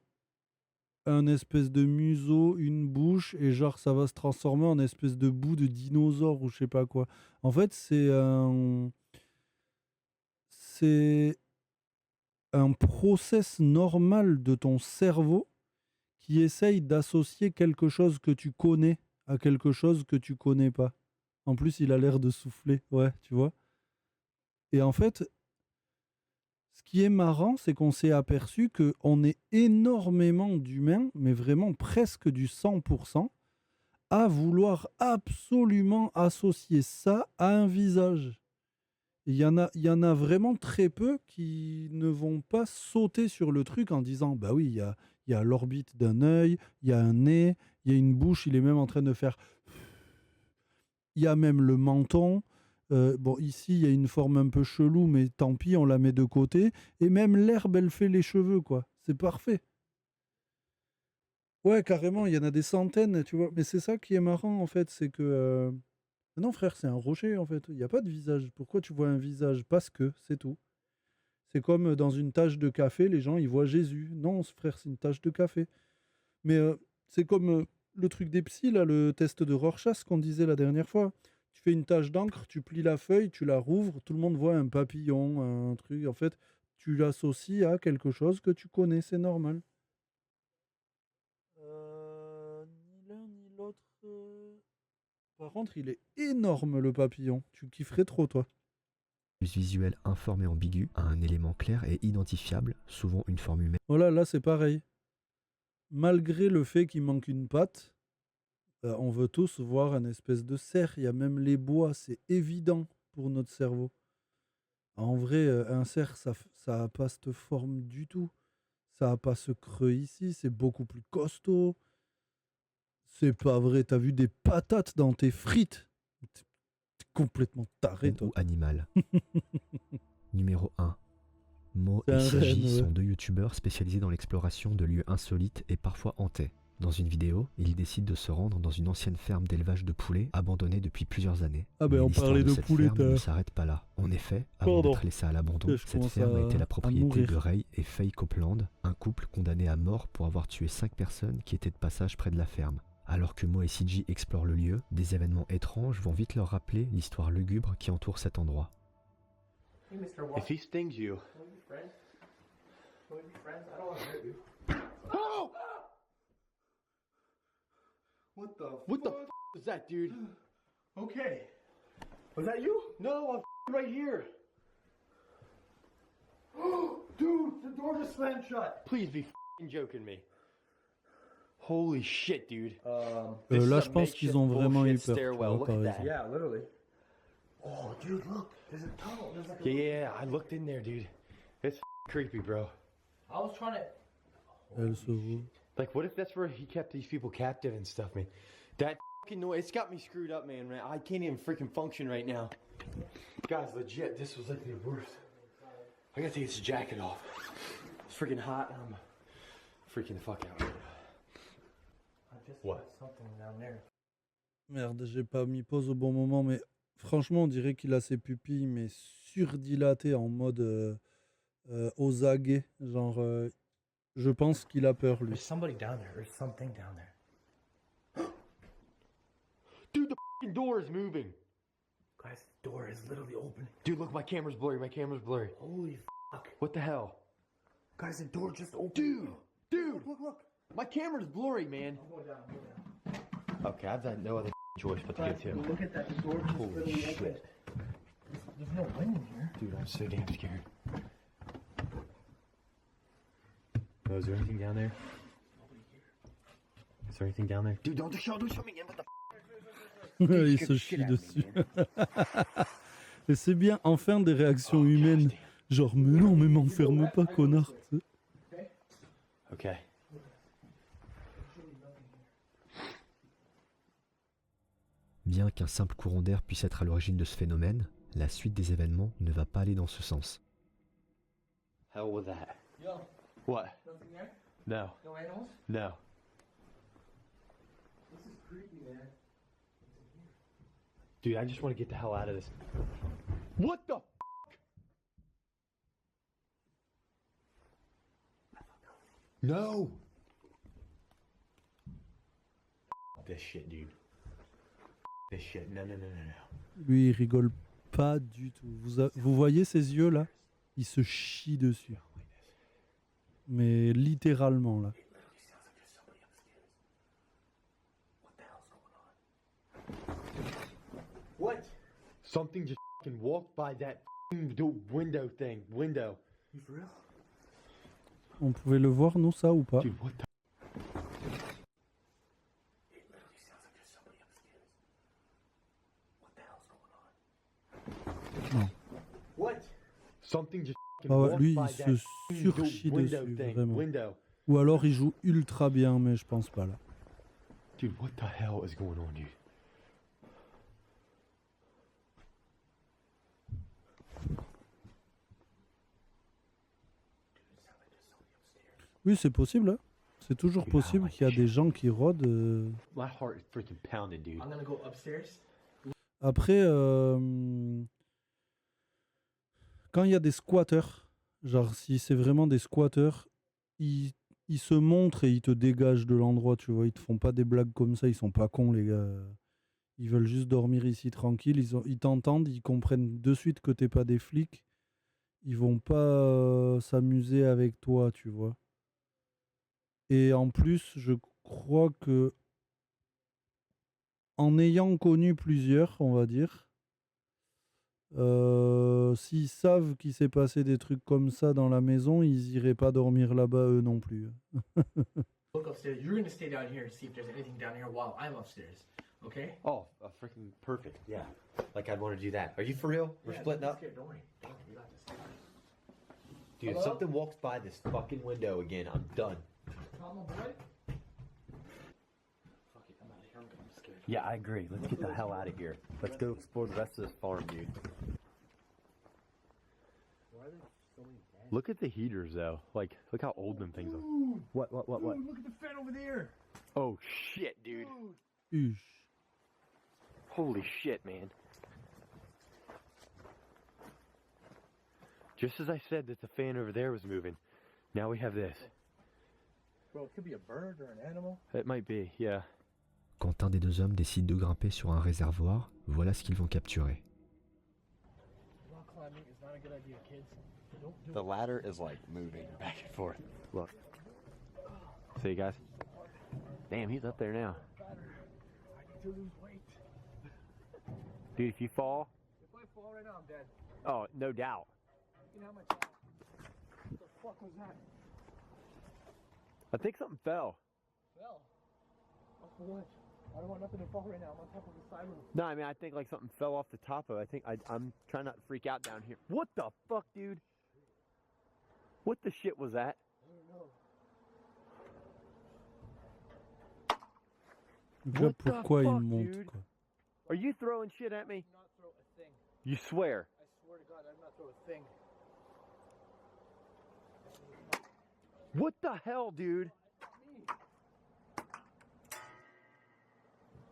un espèce de museau, une bouche, et genre ça va se transformer en espèce de bout de dinosaure ou je sais pas quoi. En fait, c'est un process normal de ton cerveau qui essaye d'associer quelque chose que tu connais à quelque chose que tu connais pas. En plus, il a l'air de souffler, ouais, tu vois. Et en fait, ce qui est marrant, c'est qu'on s'est aperçu qu'on est énormément d'humains, mais vraiment presque du 100%, à vouloir absolument associer ça à un visage. Il y en a vraiment très peu qui ne vont pas sauter sur le truc en disant bah oui, il y a l'orbite d'un œil, il y a un nez, il y a une bouche, il est même en train de faire. Il y a même le menton. Bon, ici, il y a une forme un peu chelou, mais tant pis, on la met de côté. Et même l'herbe, elle fait les cheveux, quoi. C'est parfait. Ouais, carrément, il y en a des centaines, tu vois. Mais c'est ça qui est marrant, en fait, c'est que... Non, frère, c'est un rocher, en fait. Il n'y a pas de visage. Pourquoi tu vois un visage? Parce que, c'est tout. C'est comme dans une tache de café, les gens, ils voient Jésus. Non, frère, c'est une tache de café. Mais c'est comme le truc des psys, là, le test de Rorschach qu'on disait la dernière fois. Tu fais une tache d'encre, tu plies la feuille, tu la rouvres, tout le monde voit un papillon, un truc. En fait, tu l'associes à quelque chose que tu connais, c'est normal. Ni l'un ni l'autre. Par contre, il est énorme le papillon. Tu kifferais trop, toi. Visuel informe et ambigu à un élément clair et identifiable, souvent une forme humaine. Voilà, là c'est pareil. Malgré le fait qu'il manque une patte, on veut tous voir un espèce de cerf. Il y a même les bois, c'est évident pour notre cerveau. En vrai, un cerf, ça n'a pas cette forme du tout. Ça n'a pas ce creux ici, c'est beaucoup plus costaud. C'est pas vrai, t'as vu des patates dans tes frites. T'es complètement taré, toi. Ou animal. Numéro 1. Mo C'est et un CJ renne, sont ouais. 2 youtubeurs spécialisés dans l'exploration de lieux insolites et parfois hantés. Dans une vidéo, ils décident de se rendre dans une ancienne ferme d'élevage de poulets abandonnée depuis plusieurs années. Ah ben Mais on l'histoire parlait de de cette poulet, ferme ne s'arrête pas là. En effet, avant Pardon. d'être laissée à l'abandon, Je cette commence ferme a été à la propriété mourir. de Ray et Faye Copeland, un couple condamné à mort pour avoir tué 5 personnes qui étaient de passage près de la ferme. Alors que Mo et CJ explorent le lieu, des événements étranges vont vite leur rappeler l'histoire lugubre qui entoure cet endroit. If he stings you. Oh! What the f is that, dude? Okay. Was that you? No, I'm right here. Dude, the door just slammed shut. Please be f***ing joking me. Holy shit, dude. Là, je pense qu'ils ont vraiment eu peur. Tu vois, Look par at that. exemple. Yeah, literally. Oh, dude, look. There's a tunnel. There's like a... Yeah, I looked in there, dude. It's creepy, bro. I was trying to... Elle se vaut. Like, what if that's where he kept these people captive and stuff, man? That fucking noise, it's got me screwed up, man. I can't even freaking function right now. Guys, legit, this was like the worst. I gotta take this jacket off. It's freaking hot and I'm freaking the fuck out. What? Something down there. Merde, j'ai pas mis pause au bon moment, mais franchement, on dirait qu'il a ses pupilles, mais surdilatées en mode aux aguets. Genre, je pense qu'il a peur, lui. There's somebody down there. There's something down there. Dude, the fucking door is moving. Guys, the door is literally opening. Dude, look, my camera's blurry. My camera's blurry. Holy fuck. What the hell? Guys, the door just opened. Dude, Look. my camera's blurry, man. I'm going down, I'm going down. Okay, I've had no other choice but to Guys, get to. look at that. The door just Holy literally shit. opened. There's no wind in here. Dude, I'm so damn scared. Oh, is there anything down there? Is there anything down there? Dude, don't show me again. What the Il se chie dessus. Et c'est bien, enfin, des réactions humaines. Genre, mais non, mais m'enferme pas, connard. tu sais. Okay. Bien qu'un simple courant d'air puisse être à l'origine de ce phénomène, la suite des événements ne va pas aller dans ce sens. Hell was that? Yo, What? nothing there? No. No animals? No. Dude, I just want to get the hell out of this. What the? No. This shit, dude. This shit. No, no, no, no, no. Lui, il rigole pas du tout. Vous voyez ses yeux là? Il se chie dessus. Mais littéralement là. What? Something just fucking walked by that window thing. Window. You for real? On pouvait le voir, nous, ça ou pas? Dude, what the? Non. What? Something just Ah ouais, walked lui, by il that se surchie window dessus, thing. vraiment. Window. Ou alors il joue ultra bien, mais je pense pas là. Dude, what the hell is going on, dude? Oui, c'est possible. Hein. C'est toujours possible qu'il y a des gens qui rôdent. My heart is freaking pounding, dude. I'm gonna go upstairs. Après, quand il y a des squatteurs, genre si c'est vraiment des squatteurs, ils se montrent et ils te dégagent de l'endroit, tu vois. Ils te font pas des blagues comme ça, ils sont pas cons, les gars. Ils veulent juste dormir ici tranquille. Ils t'entendent, ils comprennent de suite que t'es pas des flics. Ils vont pas s'amuser avec toi, tu vois. Et en plus, je crois que en ayant connu plusieurs, on va dire, s'ils savent qu'il s'est passé des trucs comme ça dans la maison, ils iraient pas dormir là-bas eux non plus. Look upstairs. You're gonna stay down here to see if there's anything down here while I'm upstairs. Okay? Oh, freaking perfect. Yeah. Like I'd want to do that. Are you for real? We're splitting up? Don't worry. We got this. Dude, if something walks by this fucking window again, I'm done. Come on, boy. Yeah, I agree. Let's get the hell out of here. Let's go explore the rest of this farm, dude. Look at the heaters, though. Like, look how old them things are. What? Dude, look at the fan over there. Oh, shit, dude. Huge. Holy shit, man. Just as I said that the fan over there was moving, now we have this. Bro, it could be a bird or an animal. It might be, yeah. Quand un des deux hommes décide de grimper sur un réservoir, voilà ce qu'ils vont capturer. Rock climbing is not a good idea, kids. Don't do The ladder is like moving back and forth. Look. See, guys? Damn, he's up there now. I need to lose weight. Dude, if you fall, If I fall right now, I'm dead. oh, no doubt. You know how much? What the fuck was that? I think something fell. Fell. Off the ledge. I don't want nothing to fall right now. I'm on top of the side roof. No, I mean, I think like something fell off the top of it. I'm trying not to freak out down here. What the fuck, dude? What the shit was that? I don't know. Déjà, What the pourquoi il fuck, monte, dude? quoi. Are you throwing shit at me? Not throw a thing. You swear? I swear to God, I'm not throw a thing. What the hell, dude?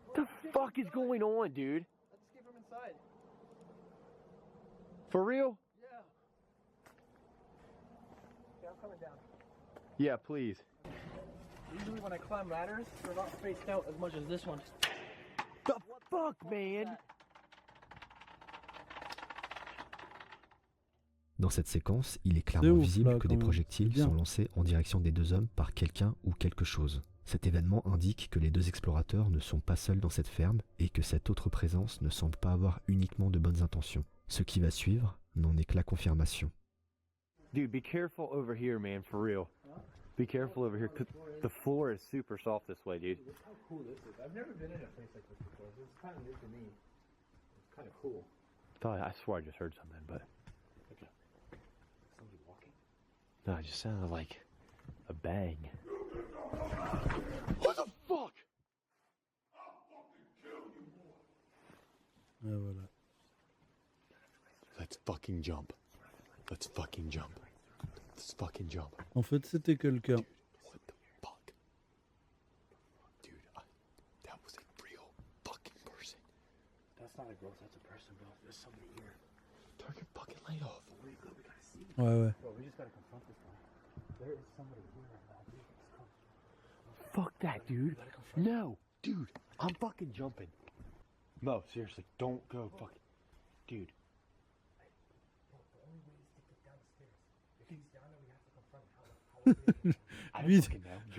What the fuck is going on, dude? I just came from inside. For real? Yeah. Okay, I'm coming down. Yeah, please. Usually when I climb ladders, they're not spaced out as much as this one. The fuck, man? Dans cette séquence, il est clairement ouf, visible là, que quand des même. projectiles C'est bien. sont lancés en direction des deux hommes par quelqu'un ou quelque chose. Cet événement indique que les deux explorateurs ne sont pas seuls dans cette ferme et que cette autre présence ne semble pas avoir uniquement de bonnes intentions. Ce qui va suivre n'en est que la confirmation. Dude, be careful over here, man, for real. Be careful over here, 'cause the floor is super soft this way, dude. Look how cool this is. I've never been in a place like this before. This is kind of new to me. It's kind of cool. I swear I just heard something, but... Somebody walking? No, it just sounded like a bang. What the fuck? Et voilà. Let's fucking jump. Let's fucking jump. Let's fucking jump. En fait, c'était quelqu'un. What the fuck? Dude, that was a of growth. That's a person, bro. There's somebody here. Turn your fucking light off. We gotta see. Ouais. Bro, we just gotta confront this guy. There is somebody here right now, dude. Fuck that, dude. No, dude. I'm fucking jumping. No, seriously, don't go fucking. Dude.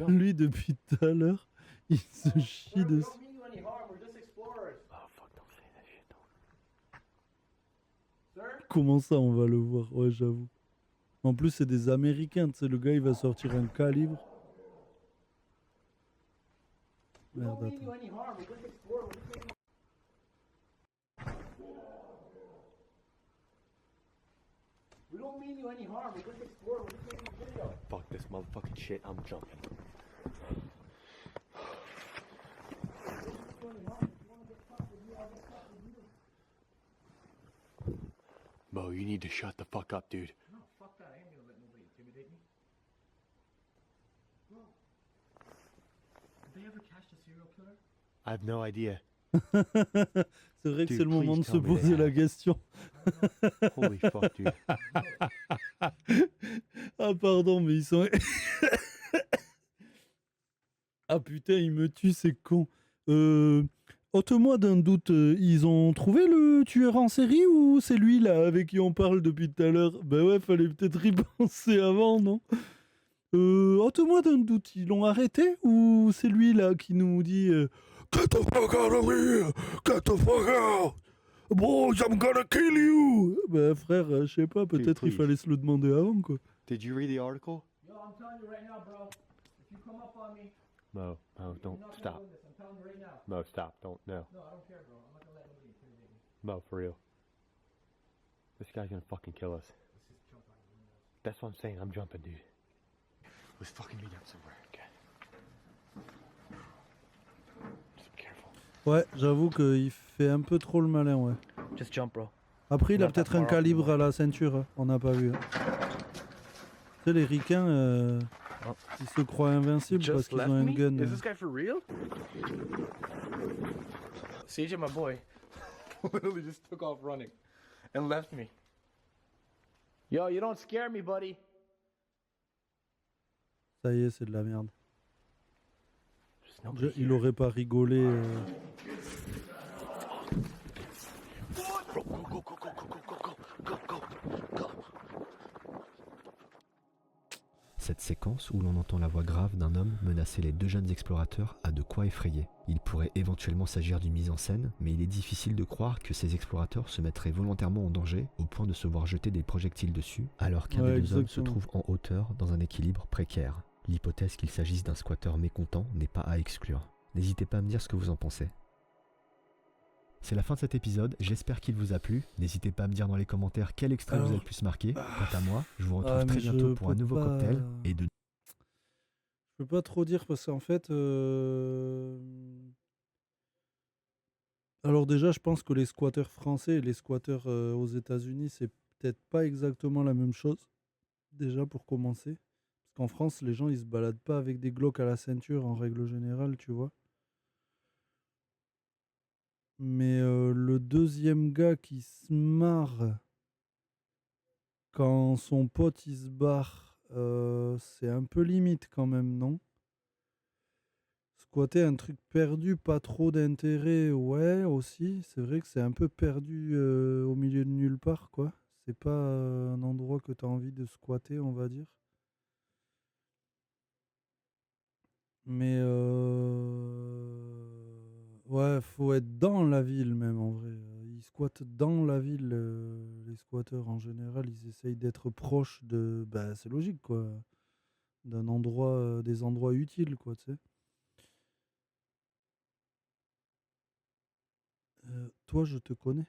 Lui, depuis tout à l'heure, il se chie dessus. Comment ça, on va le voir? Ouais, j'avoue. En plus, c'est des Américains, tu sais, le gars, il va sortir un calibre. Merde, attends. We don't mean you any harm. We're just exploring. We're just making a video. Fuck this motherfucking shit. I'm jumping. Mo, you need to shut the fuck up, dude. No, fuck that. I ain't gonna let nobody intimidate me. Bro. Did they ever catch the serial killer? I have no idea. C'est vrai que Dude, c'est le moment de please se tell me poser they la have. question. Holy fuck, dude. Ah pardon, mais ils sont... Ah putain, il me tue, c'est con. Ôte-moi d'un doute, ils ont trouvé le tueur en série ou c'est lui là avec qui on parle depuis tout à l'heure? Bah ouais, fallait peut-être y penser avant, non? Ôte-moi d'un doute, ils l'ont arrêté ou c'est lui là qui nous dit Get the fuck out of here! Get the fuck out! Boys, I'm gonna kill you! Bah frère, je sais pas, peut-être il please. fallait se le demander avant quoi. Did you read the article? Yo, I'm telling you right now, bro. If you come up on me, Mo, don't you're not stop. gonna win this. I'm telling you right now. Mo, stop. Don't, no. No, I don't care, bro. I'm not gonna let nobody intimidate me. Mo, for real. This guy's gonna fucking kill us. Let's just jump out of the windows. That's what I'm saying. I'm jumping, dude. Let's fucking meet up somewhere, okay? Just be careful. Ouais, j'avoue qu'il fait un peu trop le malin, ouais. Just jump, bro. Après, il a Not peut-être that un far off calibre anymore. à la ceinture, hein. On n'a pas vu. Hein. Tu sais, les ricains, Oh. ils se croient invincibles parce Just qu'ils left ont un me? gun. Is this guy for real? CJ, my boy, literally just took off running and left me. Yo, you don't scare me, buddy. Ça y est, c'est de la merde. There's nobody Il here. aurait pas rigolé. Bro, go, go. Cette séquence où l'on entend la voix grave d'un homme menacer les deux jeunes explorateurs a de quoi effrayer. Il pourrait éventuellement s'agir d'une mise en scène, mais il est difficile de croire que ces explorateurs se mettraient volontairement en danger au point de se voir jeter des projectiles dessus, alors qu'un Ouais, des deux hommes se exactement. trouve en hauteur dans un équilibre précaire. L'hypothèse qu'il s'agisse d'un squatteur mécontent n'est pas à exclure. N'hésitez pas à me dire ce que vous en pensez. C'est la fin de cet épisode, j'espère qu'il vous a plu. N'hésitez pas à me dire dans les commentaires quel extrait vous a le plus marqué. Quant à moi, je vous retrouve très mais bientôt je pour un peux nouveau pas- cocktail et de... Je peux pas trop dire parce qu'en fait. Alors, déjà, je pense que les squatteurs français et les squatteurs aux États-Unis, c'est peut-être pas exactement la même chose. Déjà, pour commencer. Parce qu'en France, les gens, ils se baladent pas avec des Glocks à la ceinture en règle générale, tu vois. Mais le deuxième gars qui se marre quand son pote il se barre, c'est un peu limite quand même, non? Squatter un truc perdu, pas trop d'intérêt, ouais, aussi. C'est vrai que c'est un peu perdu au milieu de nulle part, quoi. C'est pas un endroit que tu as envie de squatter, on va dire. Mais ouais, faut être dans la ville même en vrai. Ils squattent dans la ville, les squatteurs en général, ils essayent d'être proches de. Bah, c'est logique quoi. D'un endroit, des endroits utiles quoi, tu sais. Toi, je te connais.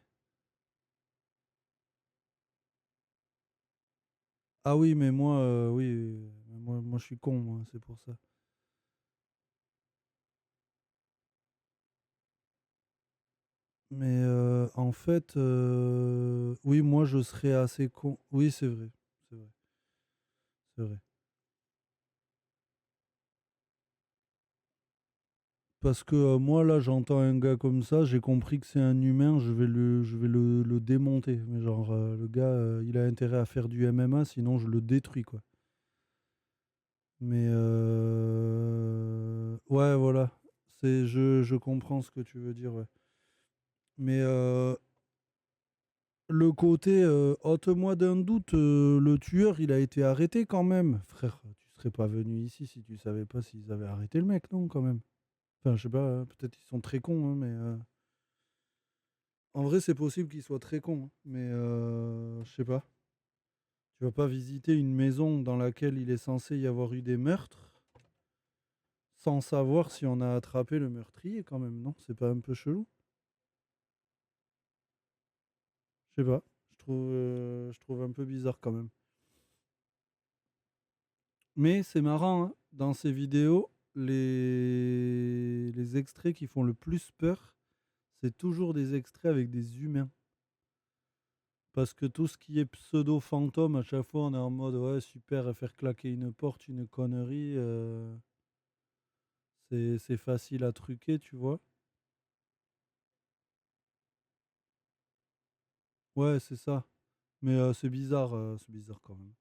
Ah oui, mais moi, oui, moi je suis con, moi, c'est pour ça. Mais en fait, oui, moi je serais assez con. Oui, c'est vrai, c'est vrai, c'est vrai. parce que moi, là, j'entends un gars comme ça, j'ai compris que c'est un humain, je vais le démonter. Mais genre, le gars, il a intérêt à faire du MMA, sinon je le détruis, quoi. Mais ouais, voilà. Je comprends ce que tu veux dire, ouais. Mais le côté ôte-moi d'un doute, le tueur, il a été arrêté quand même. Frère, tu serais pas venu ici si tu savais pas s'ils avaient arrêté le mec, non, quand même. Enfin, je sais pas, hein, peut-être ils sont très cons, hein, mais en vrai, c'est possible qu'ils soient très cons, hein, mais je sais pas. Tu vas pas visiter une maison dans laquelle il est censé y avoir eu des meurtres sans savoir si on a attrapé le meurtrier, quand même, non? C'est pas un peu chelou? Je sais pas. Je trouve un peu bizarre quand même. Mais c'est marrant, hein, dans ces vidéos, les extraits qui font le plus peur, c'est toujours des extraits avec des humains. Parce que tout ce qui est pseudo-fantôme, à chaque fois, on est en mode ouais, super, faire claquer une porte, une connerie, c'est facile à truquer, tu vois. Ouais, c'est ça. Mais c'est bizarre quand même.